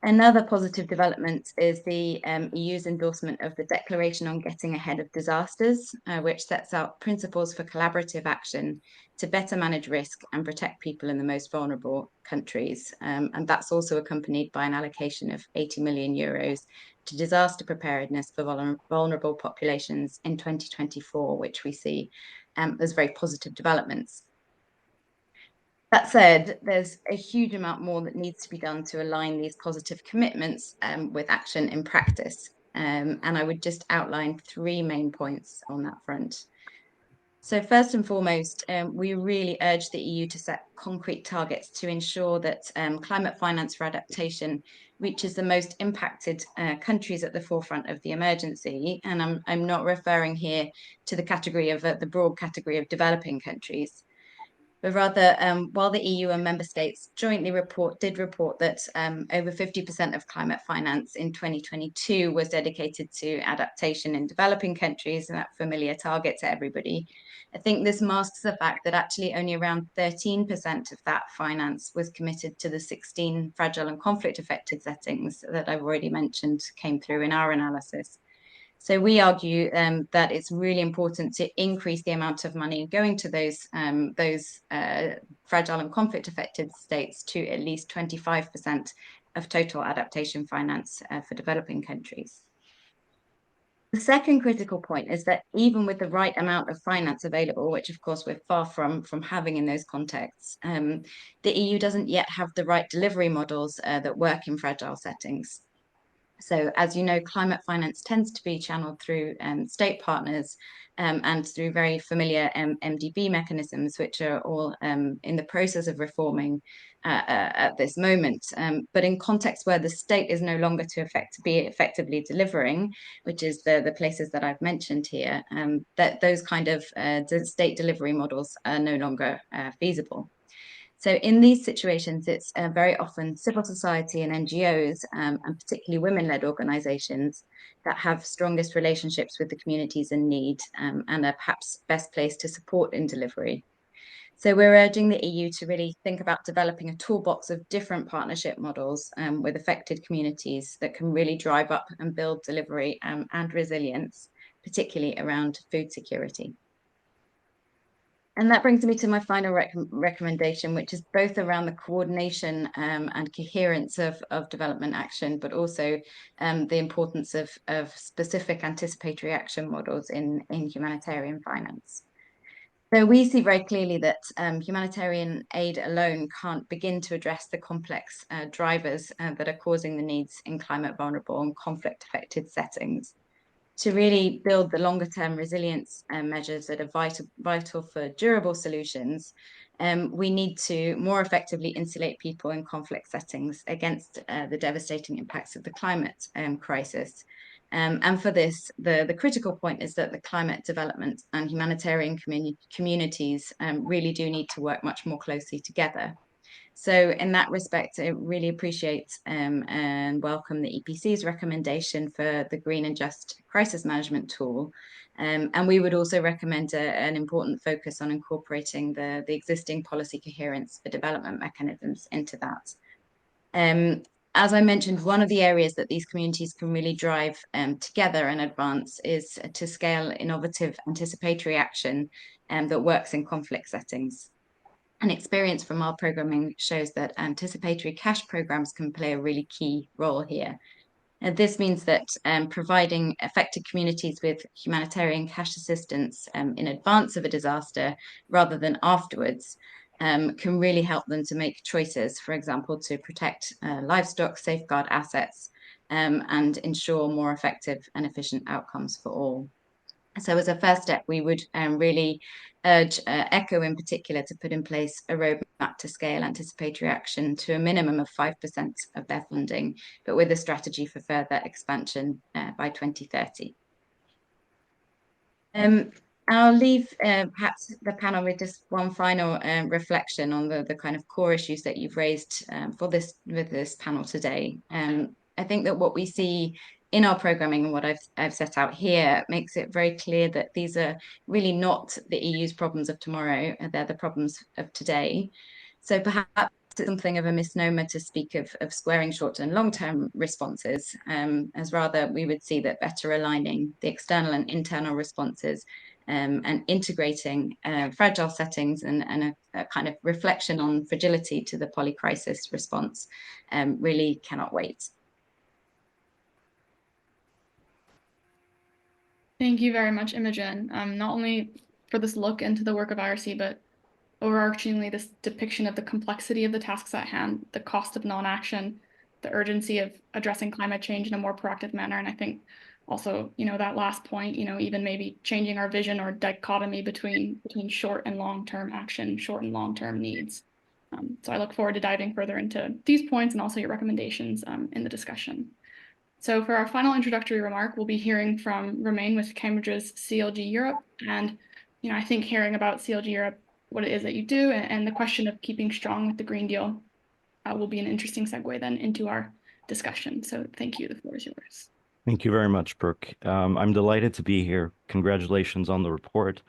Another positive development is the EU's endorsement of the Declaration on Getting Ahead of Disasters, which sets out principles for collaborative action to better manage risk and protect people in the most vulnerable countries. And that's also accompanied by an allocation of 80 million euros to disaster preparedness for vulnerable populations in 2024, which we see as very positive developments. That said, there's a huge amount more that needs to be done to align these positive commitments with action in practice. And I would just outline 3 main points on that front. So first and foremost, we really urge the EU to set concrete targets to ensure that climate finance for adaptation reaches the most impacted countries at the forefront of the emergency. And I'm not referring here to the category of the broad category of developing countries, but rather, while the EU and member states jointly did report that over 50% of climate finance in 2022 was dedicated to adaptation in developing countries, and that familiar target to everybody, I think this masks the fact that actually only around 13% of that finance was committed to the 16 fragile and conflict-affected settings that I've already mentioned came through in our analysis. So we argue that it's really important to increase the amount of money going to those fragile and conflict-affected states to at least 25% of total adaptation finance for developing countries. The second critical point is that even with the right amount of finance available, which of course we're far from having in those contexts, the EU doesn't yet have the right delivery models that work in fragile settings. So as you know, climate finance tends to be channeled through state partners and through very familiar MDB mechanisms, which are all in the process of reforming at this moment. But in contexts where the state is no longer to be effectively delivering, which is the places that I've mentioned here, that those kind of state delivery models are no longer feasible. So in these situations, it's very often civil society and NGOs, and particularly women-led organizations, that have strongest relationships with the communities in need and are perhaps best placed to support in delivery. So we're urging the EU to really think about developing a toolbox of different partnership models with affected communities that can really drive up and build delivery and resilience, particularly around food security. And that brings me to my final recommendation, which is both around the coordination and coherence of development action, but also the importance of specific anticipatory action models in humanitarian finance. So we see very clearly that humanitarian aid alone can't begin to address the complex drivers that are causing the needs in climate vulnerable and conflict-affected settings. To really build the longer term resilience measures that are vital for durable solutions, we need to more effectively insulate people in conflict settings against the devastating impacts of the climate crisis. And for this, the critical point is that the climate development and humanitarian communities really do need to work much more closely together. So in that respect, I really appreciate and welcome the EPC's recommendation for the Green and Just Crisis Management tool, And we would also recommend an important focus on incorporating the existing policy coherence for development mechanisms into that. As I mentioned, one of the areas that these communities can really drive together and advance is to scale innovative anticipatory action that works in conflict settings. And experience from our programming shows that anticipatory cash programs can play a really key role here. And this means that providing affected communities with humanitarian cash assistance in advance of a disaster rather than afterwards can really help them to make choices, for example, to protect livestock, safeguard assets, and ensure more effective and efficient outcomes for all. So as a first step, we would really urge ECHO in particular to put in place a roadmap to scale anticipatory action to a minimum of 5% of their funding, but with a strategy for further expansion by 2030. I'll leave perhaps the panel with just one final reflection on the kind of core issues that you've raised with this panel today. I think that what we see in our programming and what I've set out here makes it very clear that these are really not the EU's problems of tomorrow, they're the problems of today. So perhaps it's something of a misnomer to speak of squaring short and long-term responses, as rather we would see that better aligning the external and internal responses and integrating fragile settings and a kind of reflection on fragility to the polycrisis response really cannot wait. Thank you very much, Imogen, not only for this look into the work of IRC, but overarchingly this depiction of the complexity of the tasks at hand, the cost of non-action, the urgency of addressing climate change in a more proactive manner. And I think also, that last point, even maybe changing our vision or dichotomy between short and long-term action, short and long-term needs. So I look forward to diving further into these points and also your recommendations in the discussion. So for our final introductory remark, we'll be hearing from Romain with Cambridge's CLG Europe. And, I think hearing about CLG Europe, what it is that you do, and the question of keeping strong with the Green Deal will be an interesting segue then into our discussion. So thank you. The floor is yours. Thank you very much, Brooke. I'm delighted to be here. Congratulations on the report.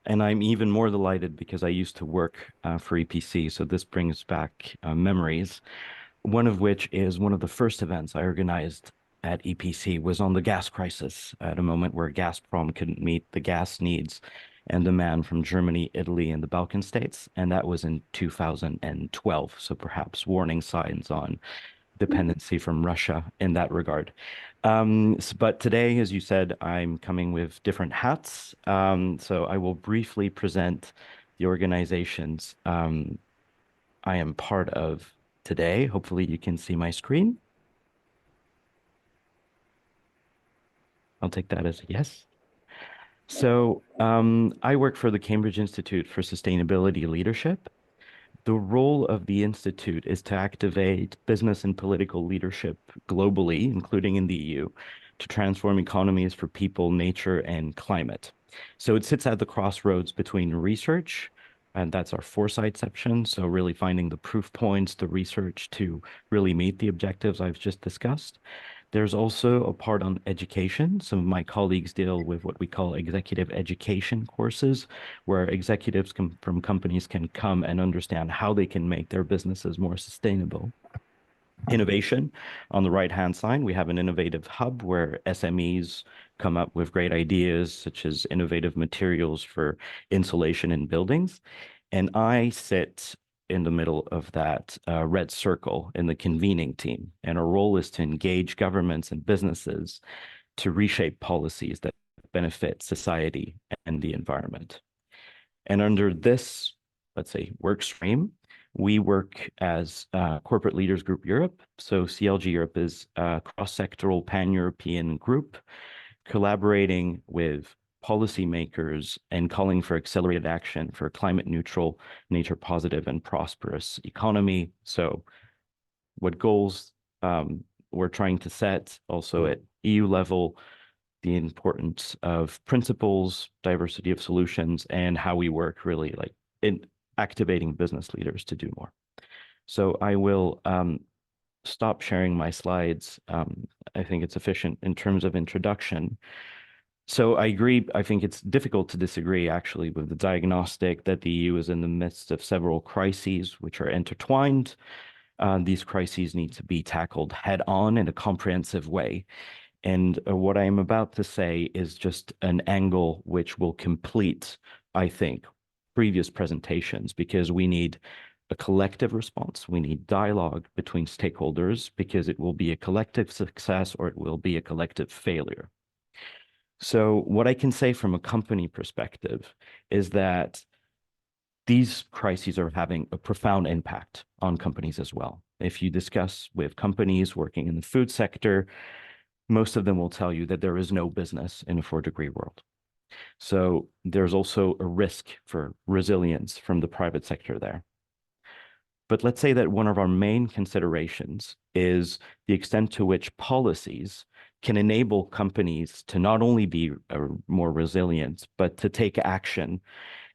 And I'm even more delighted because I used to work for EPC. So this brings back memories, one of which is one of the first events I organized at EPC was on the gas crisis at a moment where Gazprom couldn't meet the gas needs and demand from Germany, Italy, and the Balkan states. And that was in 2012. So perhaps warning signs on dependency from Russia in that regard. But today, as you said, I'm coming with different hats. So I will briefly present the organizations I am part of today. Hopefully you can see my screen. I'll take that as a yes. So I work for the Cambridge Institute for Sustainability Leadership. The role of the Institute is to activate business and political leadership globally, including in the EU, to transform economies for people, nature, and climate. So it sits at the crossroads between research, and that's our foresight section. So really finding the proof points, the research to really meet the objectives I've just discussed. There's also a part on education. Some of my colleagues deal with what we call executive education courses, where executives from companies can come and understand how they can make their businesses more sustainable. Innovation, on the right-hand side, we have an innovative hub where SMEs come up with great ideas, such as innovative materials for insulation in buildings. And I sit in the middle of that red circle in the convening team. And our role is to engage governments and businesses to reshape policies that benefit society and the environment. And under this, let's say, work stream, we work as Corporate Leaders Group Europe. So CLG Europe is a cross-sectoral pan-European group collaborating with policymakers and calling for accelerated action for climate neutral, nature positive, and prosperous economy. So what goals we're trying to set also at EU level, the importance of principles, diversity of solutions, and how we work really like in activating business leaders to do more. So I will stop sharing my slides. I think it's efficient in terms of introduction. So I agree. I think it's difficult to disagree, actually, with the diagnostic that the EU is in the midst of several crises which are intertwined. These crises need to be tackled head on in a comprehensive way. And what I am about to say is just an angle which will complete, I think, previous presentations, because we need a collective response. We need dialogue between stakeholders, because it will be a collective success or it will be a collective failure. So what I can say from a company perspective is that these crises are having a profound impact on companies as well. If you discuss with companies working in the food sector, most of them will tell you that there is no business in a 4-degree world. So there's also a risk for resilience from the private sector there. But let's say that one of our main considerations is the extent to which policies can enable companies to not only be more resilient, but to take action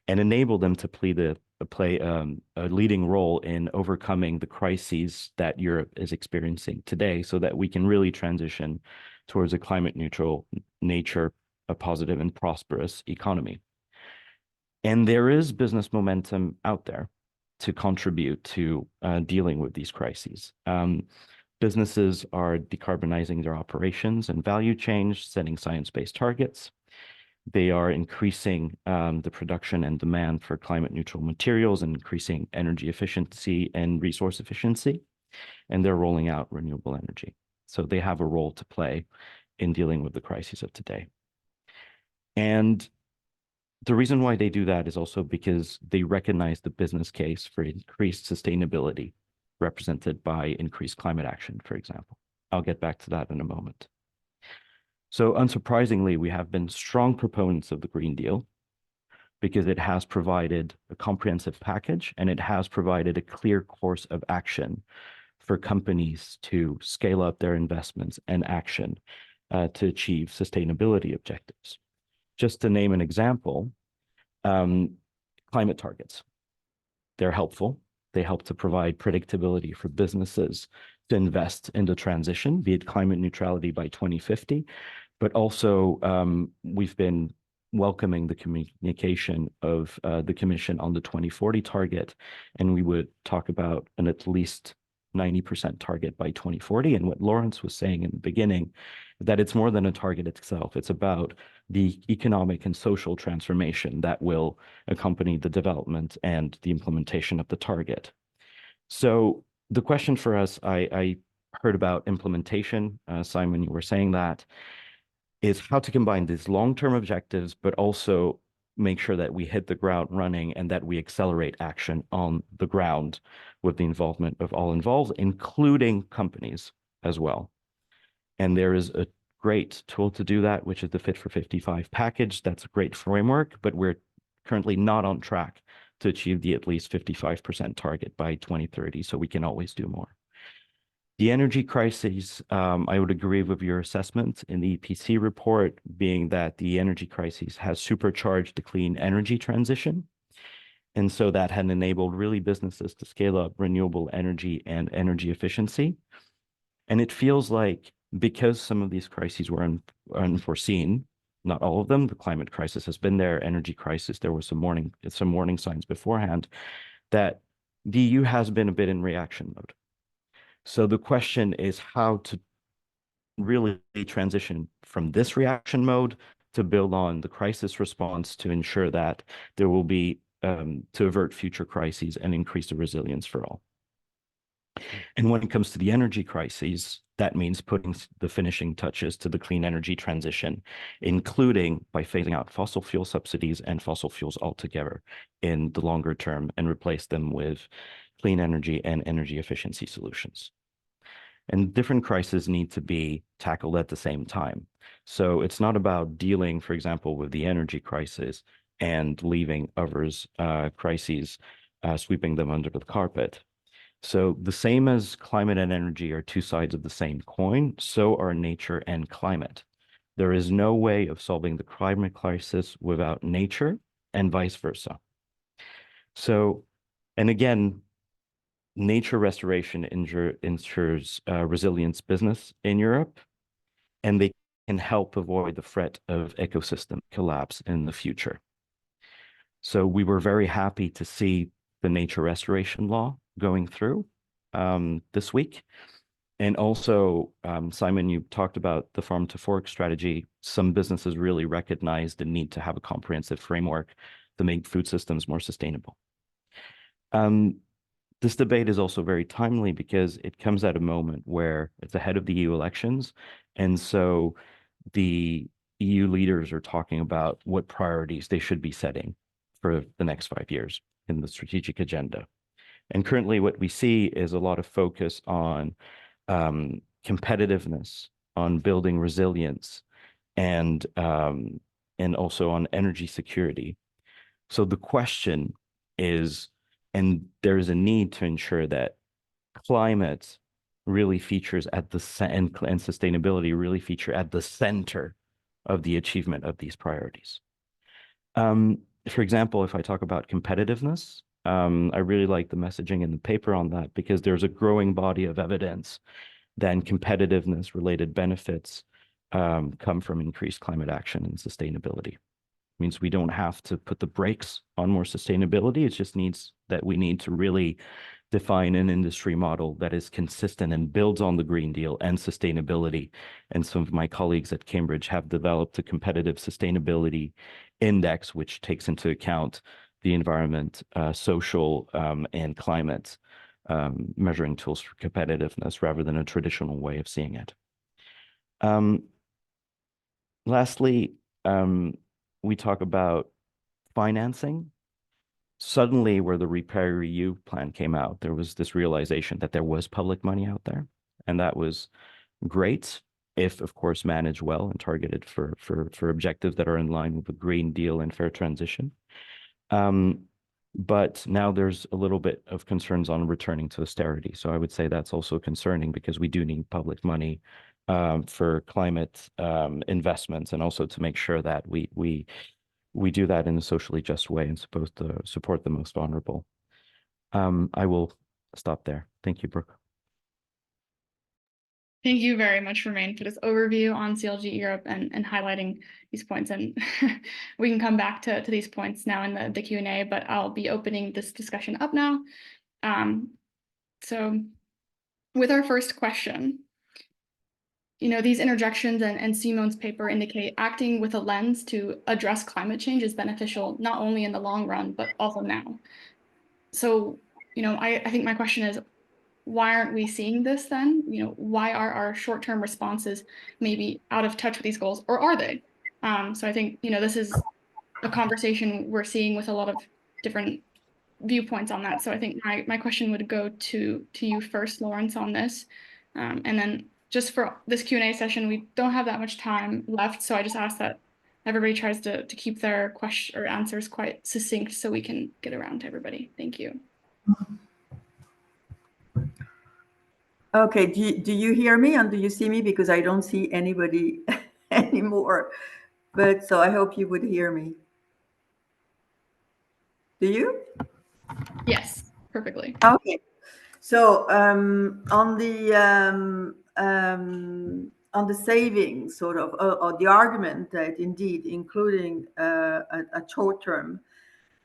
and enable them to play a leading role in overcoming the crises that Europe is experiencing today, so that we can really transition towards a climate neutral nature, a positive and prosperous economy. And there is business momentum out there to contribute to dealing with these crises. Businesses are decarbonizing their operations and value chain, setting science-based targets. They are increasing the production and demand for climate neutral materials and increasing energy efficiency and resource efficiency. And they're rolling out renewable energy. So they have a role to play in dealing with the crises of today. And the reason why they do that is also because they recognize the business case for increased sustainability, represented by increased climate action, for example. I'll get back to that in a moment. So unsurprisingly, we have been strong proponents of the Green Deal because it has provided a comprehensive package and it has provided a clear course of action for companies to scale up their investments and action to achieve sustainability objectives. Just to name an example, climate targets. They're helpful. They help to provide predictability for businesses to invest in the transition, be it climate neutrality by 2050, but also we've been welcoming the communication of the Commission on the 2040 target, and we would talk about an at least 90% target by 2040. And what Lawrence was saying in the beginning, that it's more than a target itself. It's about the economic and social transformation that will accompany the development and the implementation of the target. So the question for us, I heard about implementation. Simon, you were saying that, is how to combine these long-term objectives, but also make sure that we hit the ground running and that we accelerate action on the ground with the involvement of all involved, including companies as well. And there is a great tool to do that, which is the Fit for 55 package. That's a great framework, but we're currently not on track to achieve the at least 55% target by 2030, so we can always do more. The energy crisis, I would agree with your assessment in the EPC report, being that the energy crisis has supercharged the clean energy transition. And so that had enabled really businesses to scale up renewable energy and energy efficiency. And it feels like because some of these crises were unforeseen, not all of them, the climate crisis has been there, energy crisis, there were some warning signs beforehand, that the EU has been a bit in reaction mode. So the question is how to really transition from this reaction mode to build on the crisis response to ensure that there will be, to avert future crises and increase the resilience for all. And when it comes to the energy crises, that means putting the finishing touches to the clean energy transition, including by phasing out fossil fuel subsidies and fossil fuels altogether in the longer term and replace them with clean energy and energy efficiency solutions. And different crises need to be tackled at the same time. So it's not about dealing, for example, with the energy crisis and leaving others' crises, sweeping them under the carpet. So the same as climate and energy are two sides of the same coin, so are nature and climate. There is no way of solving the climate crisis without nature and vice versa. So, and again, nature restoration ensures resilience business in Europe, and they can help avoid the threat of ecosystem collapse in the future. So we were very happy to see the nature restoration law going through this week. And also, Simon, you talked about the farm to fork strategy. Some businesses really recognize the need to have a comprehensive framework to make food systems more sustainable. This debate is also very timely because it comes at a moment where it's ahead of the EU elections. And so the EU leaders are talking about what priorities they should be setting for the next 5 years in the strategic agenda. And currently what we see is a lot of focus on competitiveness, on building resilience, and also on energy security. So the question is, and there is a need to ensure that climate really features at the and sustainability really feature at the center of the achievement of these priorities. For example, if I talk about competitiveness, I really like the messaging in the paper on that because there's a growing body of evidence that competitiveness related benefits come from increased climate action and sustainability. It means we don't have to put the brakes on more sustainability. It just needs that we need to really define an industry model that is consistent and builds on the Green Deal and sustainability. And some of my colleagues at Cambridge have developed a competitive sustainability index, which takes into account the environment, social, and climate measuring tools for competitiveness rather than a traditional way of seeing it. Lastly, we talk about financing. Suddenly, where the REPair-EU plan came out, there was this realization that there was public money out there, and that was great if, of course, managed well and targeted for objectives that are in line with the Green Deal and fair transition. But now there's a little bit of concerns on returning to austerity. So I would say that's also concerning because we do need public money for climate investments, and also to make sure that we do that in a socially just way and supposed to support the most vulnerable. I will stop there. Thank you, Brooke. Thank you very much, Romain, for this overview on CLG Europe and highlighting these points. And we can come back to these points now in the Q&A, but I'll be opening this discussion up now. So with our first question, these interjections and Simon's paper indicate acting with a lens to address climate change is beneficial, not only in the long run, but also now. So, I think my question is, why aren't we seeing this then? Why are our short-term responses maybe out of touch with these goals, or are they? So I think, this is a conversation we're seeing with a lot of different viewpoints on that. So I think my question would go to you first, Lawrence, on this. And then just for this Q&A session, we don't have that much time left. So I just ask that everybody tries to keep their question or answers quite succinct so we can get around to everybody. Thank you. Okay, do you hear me and do you see me? Because I don't see anybody anymore. But so I hope you would hear me. Do you? Yes, perfectly. Okay. So on the savings sort of, or the argument that indeed, including a short term,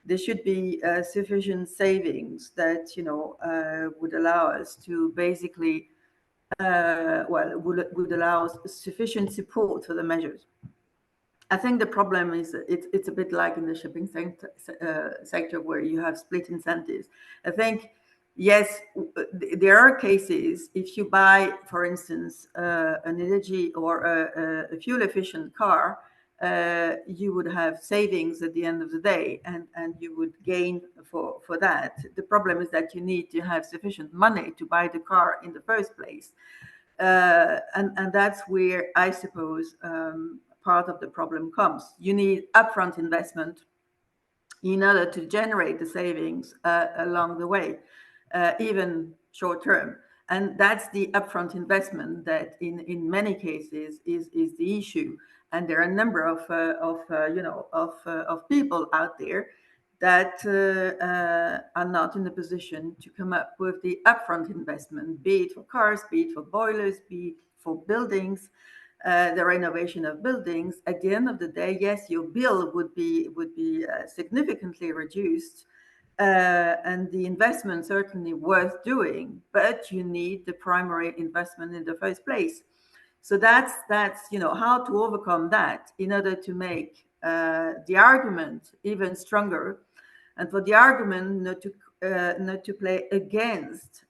there should be sufficient savings that would allow us to basically would allow us sufficient support for the measures. I think the problem is it's a bit like in the shipping sector where you have split incentives. I think, yes, there are cases if you buy, for instance, an energy or a fuel efficient car, you would have savings at the end of the day and you would gain for that. The problem is that you need to have sufficient money to buy the car in the first place. And that's where I suppose part of the problem comes. You need upfront investment in order to generate the savings along the way, even short term. And that's the upfront investment that in many cases is the issue. And there are a number of people out there that are not in a position to come up with the upfront investment, be it for cars, be it for boilers, be it for buildings, the renovation of buildings, at the end of the day, yes, your bill would be significantly reduced, and the investment certainly worth doing, but you need the primary investment in the first place. So that's how to overcome that in order to make the argument even stronger, and for the argument not to play against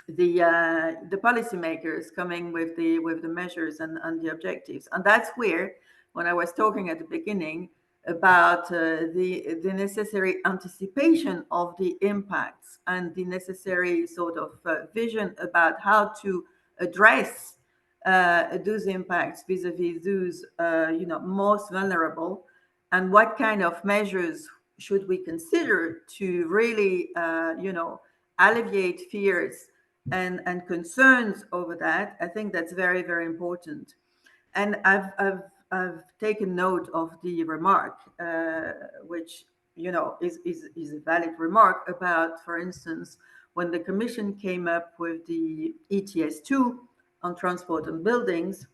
the policymakers coming with the measures and the objectives. And that's where, when I was talking at the beginning about the necessary anticipation of the impacts and the necessary sort of vision about how to address those impacts vis-a-vis those most vulnerable, and what kind of measures should we consider to really alleviate fears and concerns over that. I think that's very, very important. And I've taken note of the remark, which is a valid remark about, for instance, when the Commission came up with the ETS2 on transport and buildings,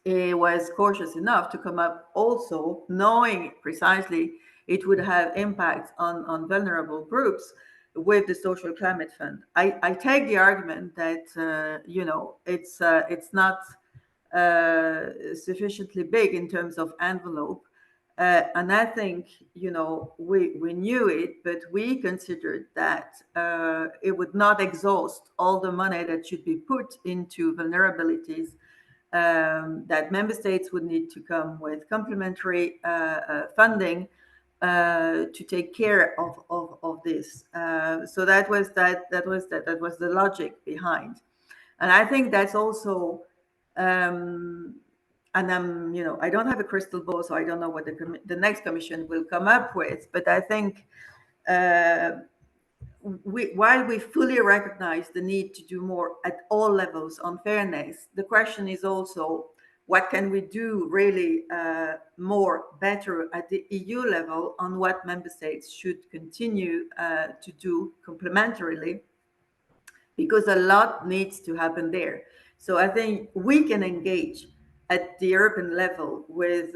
it was cautious enough to come up also knowing precisely it would have impacts on vulnerable groups with the Social Climate Fund. I take the argument that it's not sufficiently big in terms of envelope, and I think we knew it, but we considered that it would not exhaust all the money that should be put into vulnerabilities. That member states would need to come with complementary funding to take care of this. So that was the logic behind, and I think that's also. And I don't have a crystal ball, so I don't know what the next Commission will come up with. But I think while we fully recognize the need to do more at all levels on fairness, the question is also what can we do really more better at the EU level on what member states should continue to do complementarily, because a lot needs to happen there. So I think we can engage at the European level with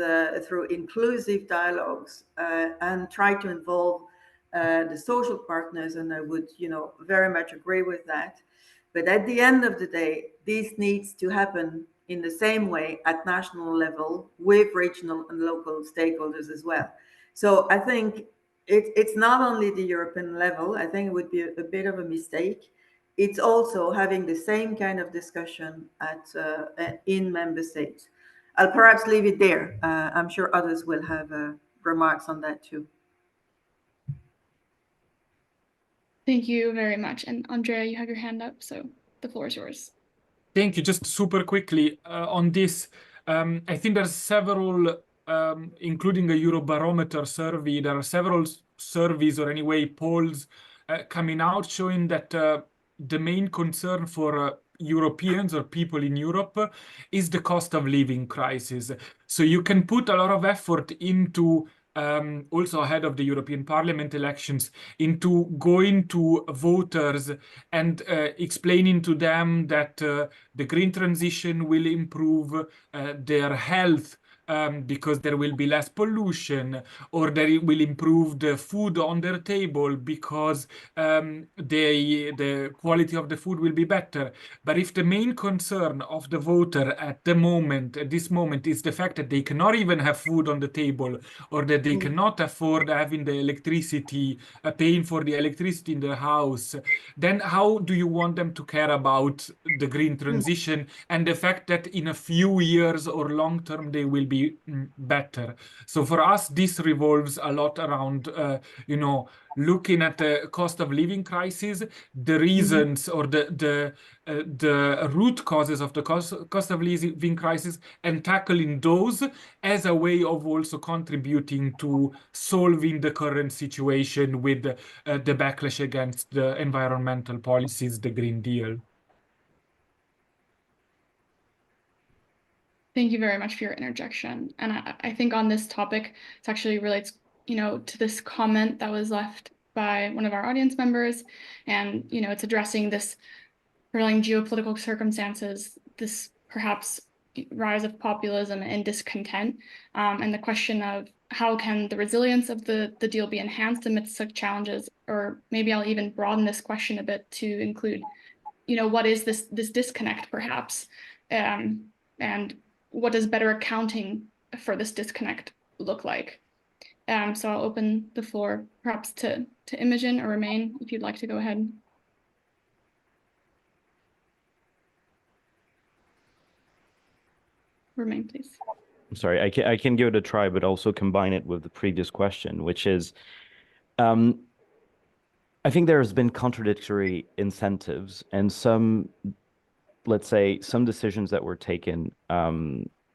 through inclusive dialogues and try to involve the social partners, and I would very much agree with that. But at the end of the day, this needs to happen in the same way at national level with regional and local stakeholders as well. So I think it's not only the European level. I think it would be a bit of a mistake. It's also having the same kind of discussion in member states. I'll perhaps leave it there. I'm sure others will have remarks on that too. Thank you very much. And Andrea, you have your hand up, so the floor is yours. Thank you. Just super quickly on this, I think there's several, including a Eurobarometer survey, there are several surveys or anyway polls coming out showing that the main concern for Europeans or people in Europe is the cost of living crisis. So you can put a lot of effort into also ahead of the European Parliament elections, into going to voters and explaining to them that the green transition will improve their health because there will be less pollution, or that it will improve the food on their table because the quality of the food will be better. But if the main concern of the voter at this moment, is the fact that they cannot even have food on the table, or that they cannot afford having the electricity, paying for the electricity in their house, then how do you want them to care about the green transition and the fact that in a few years or long term they will be better? So for us, this revolves a lot around, looking at the cost of living crisis, the reasons or the root causes of the cost of living crisis, and tackling those as a way of also contributing to solving the current situation with the backlash against the environmental policies, the Green Deal. Thank you very much for your interjection. And I think on this topic, it actually relates, to this comment that was left by one of our audience members. And, it's addressing this prevailing geopolitical circumstances, this perhaps rise of populism and discontent, and the question of how can the resilience of the deal be enhanced amidst such challenges, or maybe I'll even broaden this question a bit to include, what is this disconnect perhaps, and what does better accounting for this disconnect look like? So I'll open the floor perhaps to Imogen or Romain, if you'd like to go ahead. Romain, please. I'm sorry, I can give it a try, but also combine it with the previous question, which is, I think there has been contradictory incentives and some, let's say, some decisions that were taken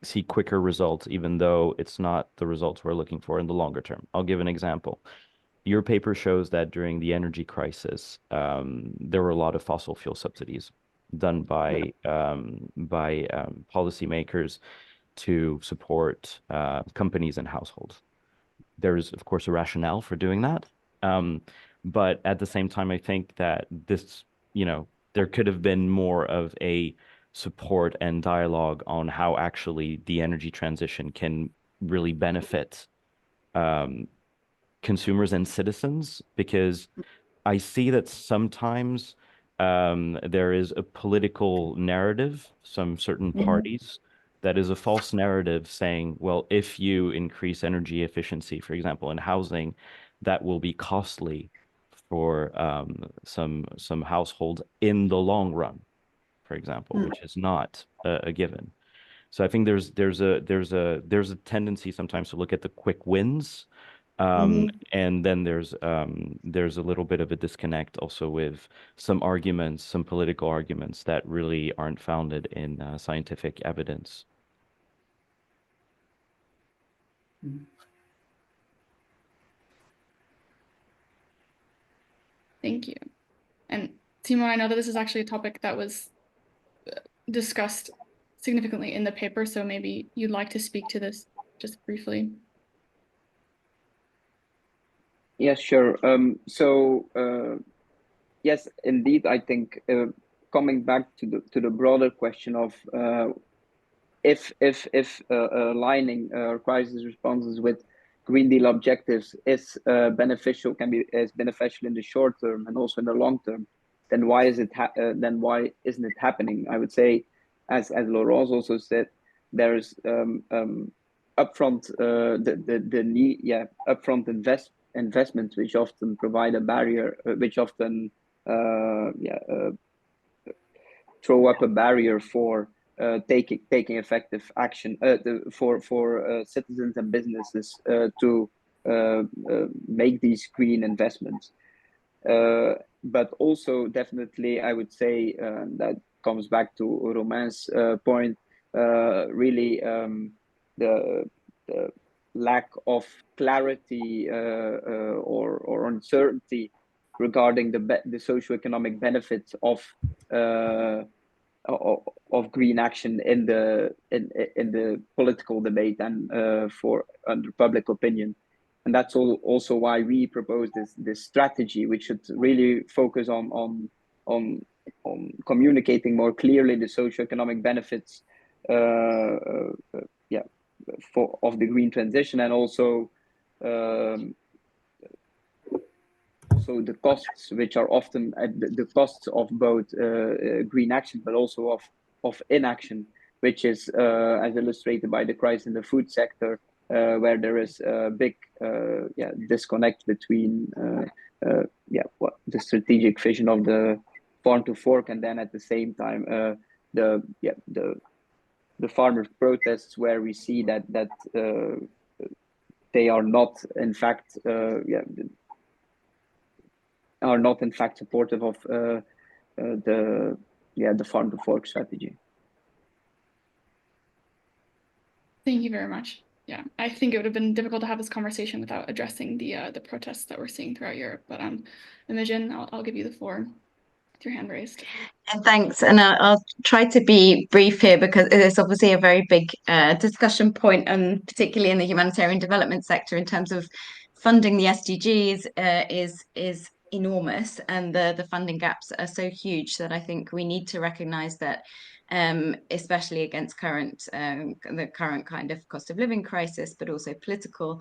see quicker results, even though it's not the results we're looking for in the longer term. I'll give an example. Your paper shows that during the energy crisis, there were a lot of fossil fuel subsidies done by policymakers to support companies and households. There's, of course, a rationale for doing that. But at the same time, I think that this, there could have been more of a support and dialogue on how actually the energy transition can really benefit consumers and citizens, because I see that sometimes there is a political narrative, some certain parties, that is a false narrative saying, well, if you increase energy efficiency, for example, in housing, that will be costly for some households in the long run, for example, which is not a given. So I think there's a tendency sometimes to look at the quick wins, and then there's a little bit of a disconnect also with some arguments, some political arguments that really aren't founded in scientific evidence. Thank you. And Timo, I know that this is actually a topic that was discussed significantly in the paper, so maybe you'd like to speak to this just briefly. Yes, sure. Yes, indeed, I think coming back to the broader question of if aligning crisis responses with Green Deal objectives is beneficial in the short term and also in the long term, then why isn't it happening? I would say, as Laurence also said, there's upfront the need, upfront investments which often provide a barrier, which often throw up a barrier for taking effective action for citizens and businesses to make these green investments. But also, definitely, I would say that comes back to Romain's point. Really, the lack of clarity or uncertainty regarding the socioeconomic benefits of green action in the political debate and under public opinion. And that's also why we propose this strategy, which should really focus on communicating more clearly the socioeconomic benefits of the green transition, and also so the costs, which are often the costs of both green action, but also of inaction, which is as illustrated by the crisis in the food sector, where there is a big disconnect between the strategic vision of the farm to fork, and then at the same time the farmers' protests, where we see that they are not in fact supportive of the farm to fork strategy. Thank you very much. Yeah, I think it would have been difficult to have this conversation without addressing the protests that we're seeing throughout Europe. But Imogen, I'll give you the floor with your hand raised. Thanks, and I'll try to be brief here because it is obviously a very big discussion point, and particularly in the humanitarian development sector, in terms of funding the SDGs is enormous, and the funding gaps are so huge that I think we need to recognise that especially against the current kind of cost of living crisis, but also political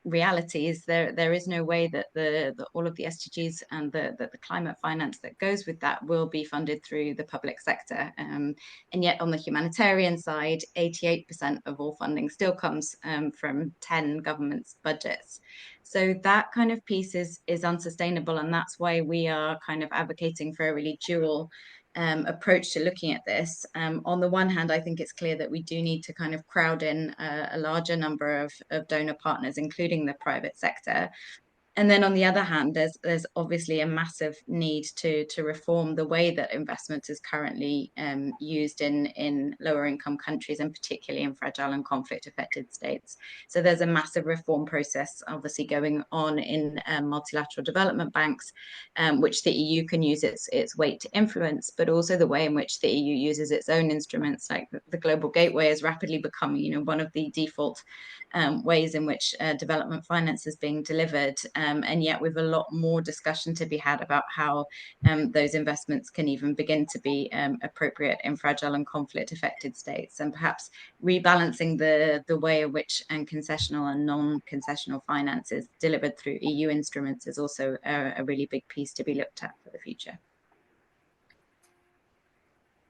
realities. There is no way that all of the SDGs and the climate finance that goes with that will be funded through the public sector. And yet on the humanitarian side, 88% of all funding still comes from 10 governments' budgets. So that kind of piece is unsustainable, and that's why we are kind of advocating for a really dual approach to looking at this. On the one hand, I think it's clear that we do need to kind of crowd in a larger number of donor partners, including the private sector. And then on the other hand, there's obviously a massive need to reform the way that investment is currently used in lower income countries, and particularly in fragile and conflict affected states. So there's a massive reform process obviously going on in multilateral development banks, which the EU can use its weight to influence, but also the way in which the EU uses its own instruments, like the Global Gateway is rapidly becoming, you know, one of the default ways in which development finance is being delivered. And yet we've a lot more discussion to be had about how those investments can even begin to be appropriate in fragile and conflict affected states, and perhaps rebalancing the way in which concessional and non-concessional finance is delivered through EU instruments is also a really big piece to be looked at for the future.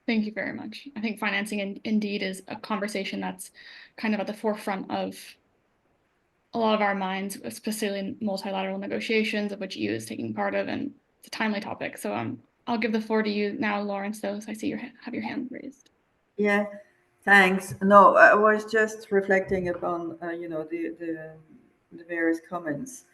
Thank you very much. I think financing indeed is a conversation that's kind of at the forefront of a lot of our minds, especially in multilateral negotiations, of which EU is taking part of, and it's a timely topic. So I'll give the floor to you now, Lawrence, though, so I see have your hand raised. Yeah, thanks. No, I was just reflecting upon, you know, the various comments.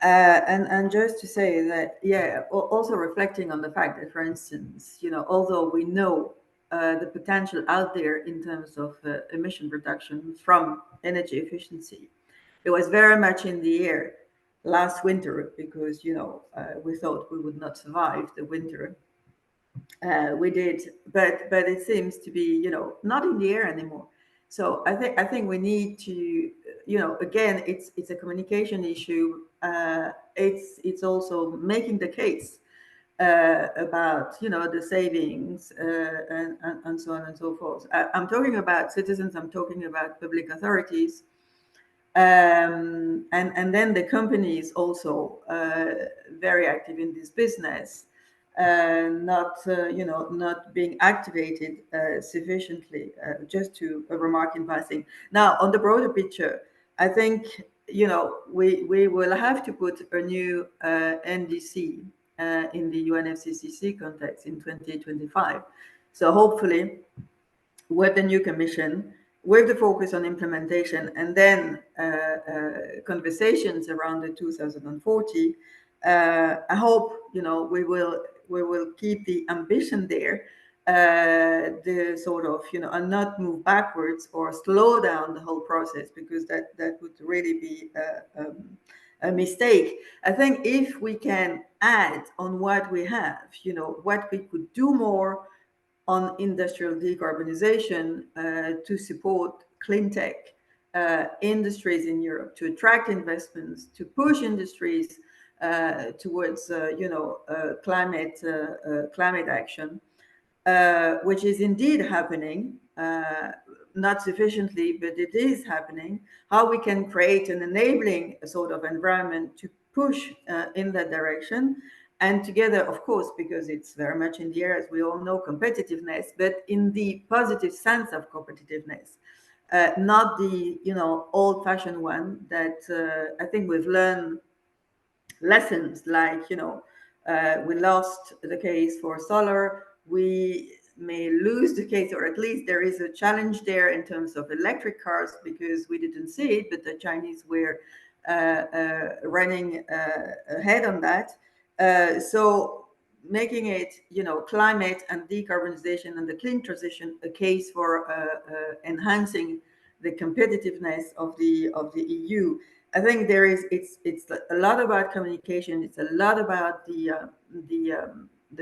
And just to say that, yeah, also reflecting on the fact that, for instance, you know, although we know the potential out there in terms of emission reduction from energy efficiency, it was very much in the air last winter because, you know, we thought we would not survive the winter. We did, but it seems to be, you know, not in the air anymore. So I think we need to, you know, again, it's a communication issue. It's also making the case about, you know, the savings and so on and so forth. I'm talking about citizens. I'm talking about public authorities. And then the companies also very active in this business, not you know, not being activated sufficiently. Just to a remark in passing. Now, on the broader picture, I think, you know, we will have to put a new NDC in the UNFCCC context in 2025. So hopefully, with the new commission, with the focus on implementation, and then conversations around the 2040, I hope, you know, we will keep the ambition there, the sort of, you know, and not move backwards or slow down the whole process, because that would really be a mistake. I think if we can add on what we have, you know, what we could do more on industrial decarbonization to support clean tech industries in Europe, to attract investments, to push industries towards you know, climate action, which is indeed happening, not sufficiently, but it is happening. How we can create an enabling sort of environment to push in that direction. And together, of course, because it's very much in the air, as we all know, competitiveness, but in the positive sense of competitiveness, not the, you know, old-fashioned one that I think we've learned lessons like, you know, we lost the case for solar. We may lose the case, or at least there is a challenge there in terms of electric cars, because we didn't see it, but the Chinese were running ahead on that. So making it, you know, climate and decarbonization and the clean transition a case for enhancing the competitiveness of the EU. I think there is, it's a lot about communication. It's a lot about the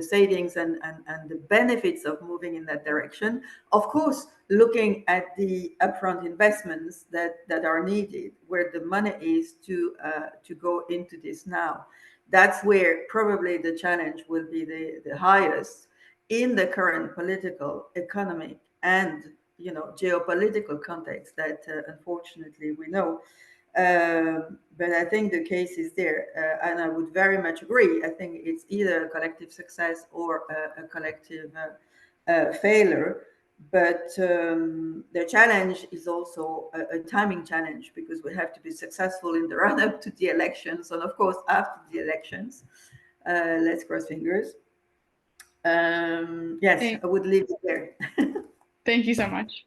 savings and the benefits of moving in that direction. Of course, looking at the upfront investments that are needed, where the money is to go into this now. That's where probably the challenge will be the highest in the current political, economic, and geopolitical context that unfortunately we know. But I think the case is there, and I would very much agree. I think it's either a collective success or a collective failure. But the challenge is also a timing challenge, because we have to be successful in the run-up to the elections, and of course after the elections. Let's cross fingers. Yes, I would leave it there. Thank you so much.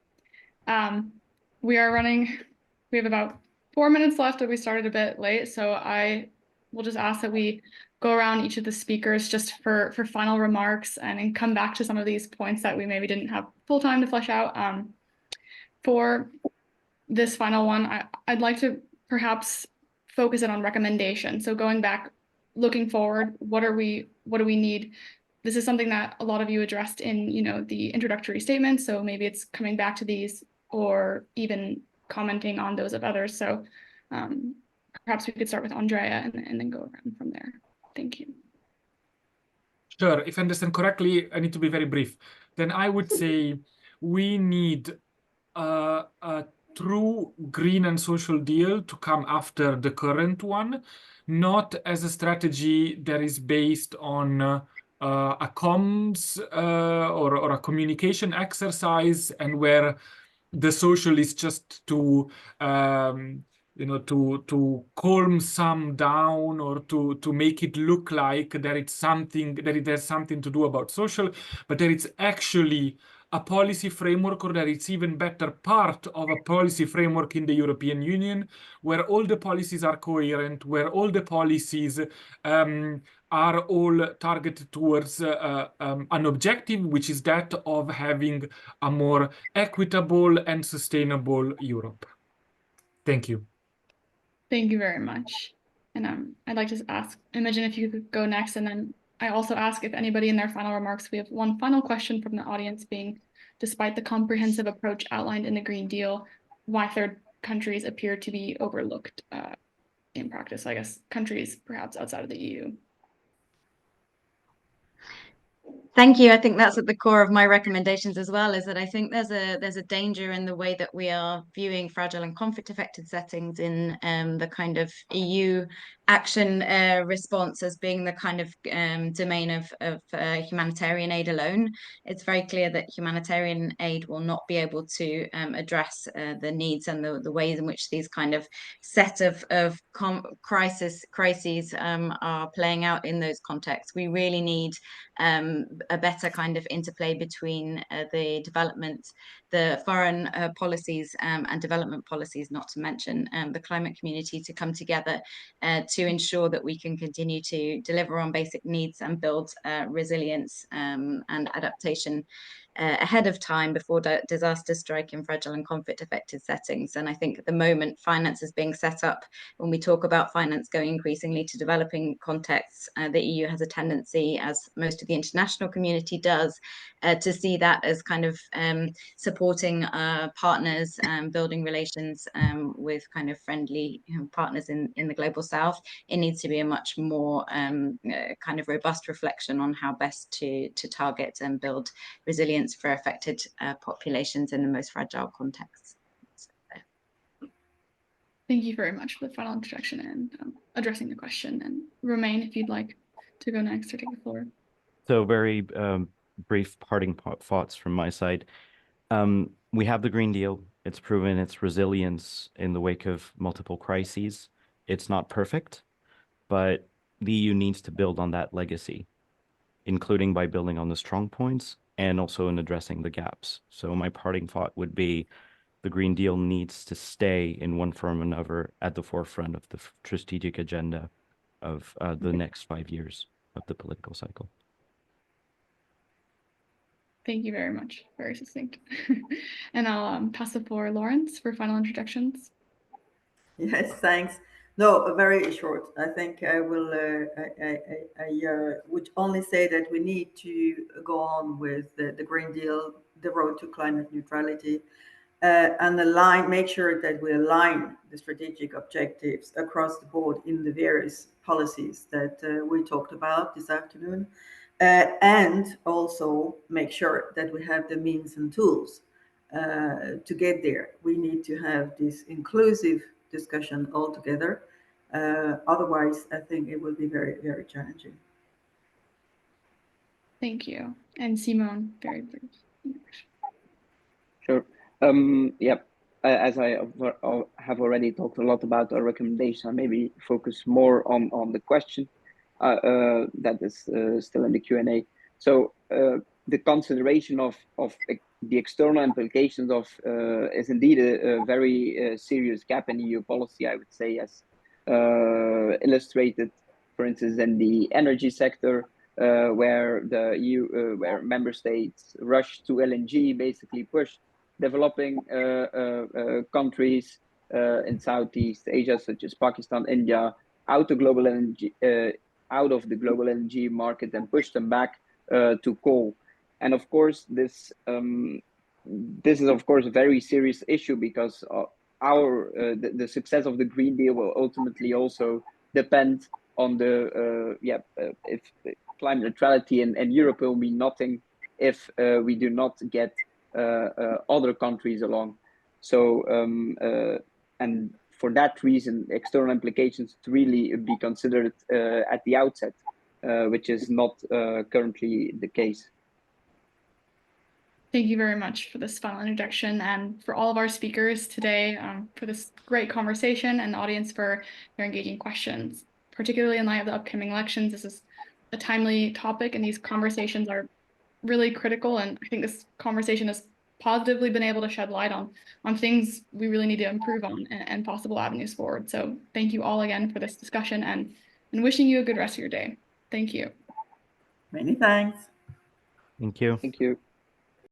We have about 4 minutes left, and we started a bit late, so I will just ask that we go around each of the speakers just for final remarks and then come back to some of these points that we maybe didn't have full time to flesh out. For this final one, I'd like to perhaps focus it on recommendation. So going back, looking forward, what do we need? This is something that a lot of you addressed in, the introductory statement. So maybe it's coming back to these or even commenting on those of others. So perhaps we could start with Andrea and then go around from there. Thank you. Sure. If I understand correctly, I need to be very brief. Then I would say we need a true green and social deal to come after the current one, not as a strategy that is based on a comms or a communication exercise, and where the social is just to to calm some down, or to make it look like that it's something, that there's something to do about social, but that it's actually a policy framework, or that it's even better part of a policy framework in the European Union, where all the policies are coherent, where all the policies are all targeted towards an objective, which is that of having a more equitable and sustainable Europe. Thank you. Thank you very much. And I'd like to ask Imogen if you could go next, and then I also ask if anybody in their final remarks, we have one final question from the audience being, despite the comprehensive approach outlined in the Green Deal, why third countries appear to be overlooked in practice? I guess countries perhaps outside of the EU. Thank you. I think that's at the core of my recommendations as well, is that I think there's a danger in the way that we are viewing fragile and conflict-affected settings in the kind of EU action response as being the kind of domain of humanitarian aid alone. It's very clear that humanitarian aid will not be able to address the needs and the ways in which these kind of set of crises are playing out in those contexts. We really need a better kind of interplay between the foreign policies and development policies, not to mention the climate community, to come together to ensure that we can continue to deliver on basic needs and build resilience and adaptation ahead of time before disasters strike in fragile and conflict-affected settings. And I think at the moment, finance is being set up. When we talk about finance going increasingly to developing contexts, the EU has a tendency, as most of the international community does, to see that as kind of supporting partners, building relations with kind of friendly partners in the global south. It needs to be a much more kind of robust reflection on how best to target and build resilience for affected populations in the most fragile contexts. Thank you very much for the final introduction and addressing the question. And Romain, if you'd like to go next or take the floor. So very brief parting thoughts from my side. We have the Green Deal. It's proven its resilience in the wake of multiple crises. It's not perfect, but the EU needs to build on that legacy, including by building on the strong points and also in addressing the gaps. So my parting thought would be the Green Deal needs to stay in one form or another at the forefront of the strategic agenda of the next 5 years of the political cycle. Thank you very much. Very succinct. And I'll pass the floor, Lawrence, for final introductions. Yes, thanks. No, very short. I think I will. I would only say that we need to go on with the Green Deal, the road to climate neutrality, and make sure that we align the strategic objectives across the board in the various policies that we talked about this afternoon. and also make sure that we have the means and tools to get there. We need to have this inclusive discussion all together. Otherwise, I think it will be very, very challenging. Thank you. And Simone, very brief. Sure. Yep. As I have already talked a lot about our recommendation, I maybe focus more on the question that is still in the Q&A. So the consideration of the external implications of is indeed a very serious gap in EU policy, I would say, as illustrated, for instance, in the energy sector, where the EU, where member states rushed to LNG, basically pushed developing countries in Southeast Asia, such as Pakistan, India, out of global energy, out of the global energy market, and pushed them back to coal. And of course, this is of course a very serious issue, because the success of the Green Deal will ultimately also depend on the if climate neutrality in Europe will mean nothing if we do not get other countries along. So and for that reason, external implications to really be considered at the outset, which is not currently the case. Thank you very much for this final introduction, and for all of our speakers today for this great conversation, and the audience for their engaging questions. Particularly in light of the upcoming elections, this is a timely topic, and these conversations are really critical. And I think this conversation has positively been able to shed light on things we really need to improve on, and possible avenues forward. So thank you all again for this discussion, and wishing you a good rest of your day. Thank you. Many thanks. Thank you. Thank you.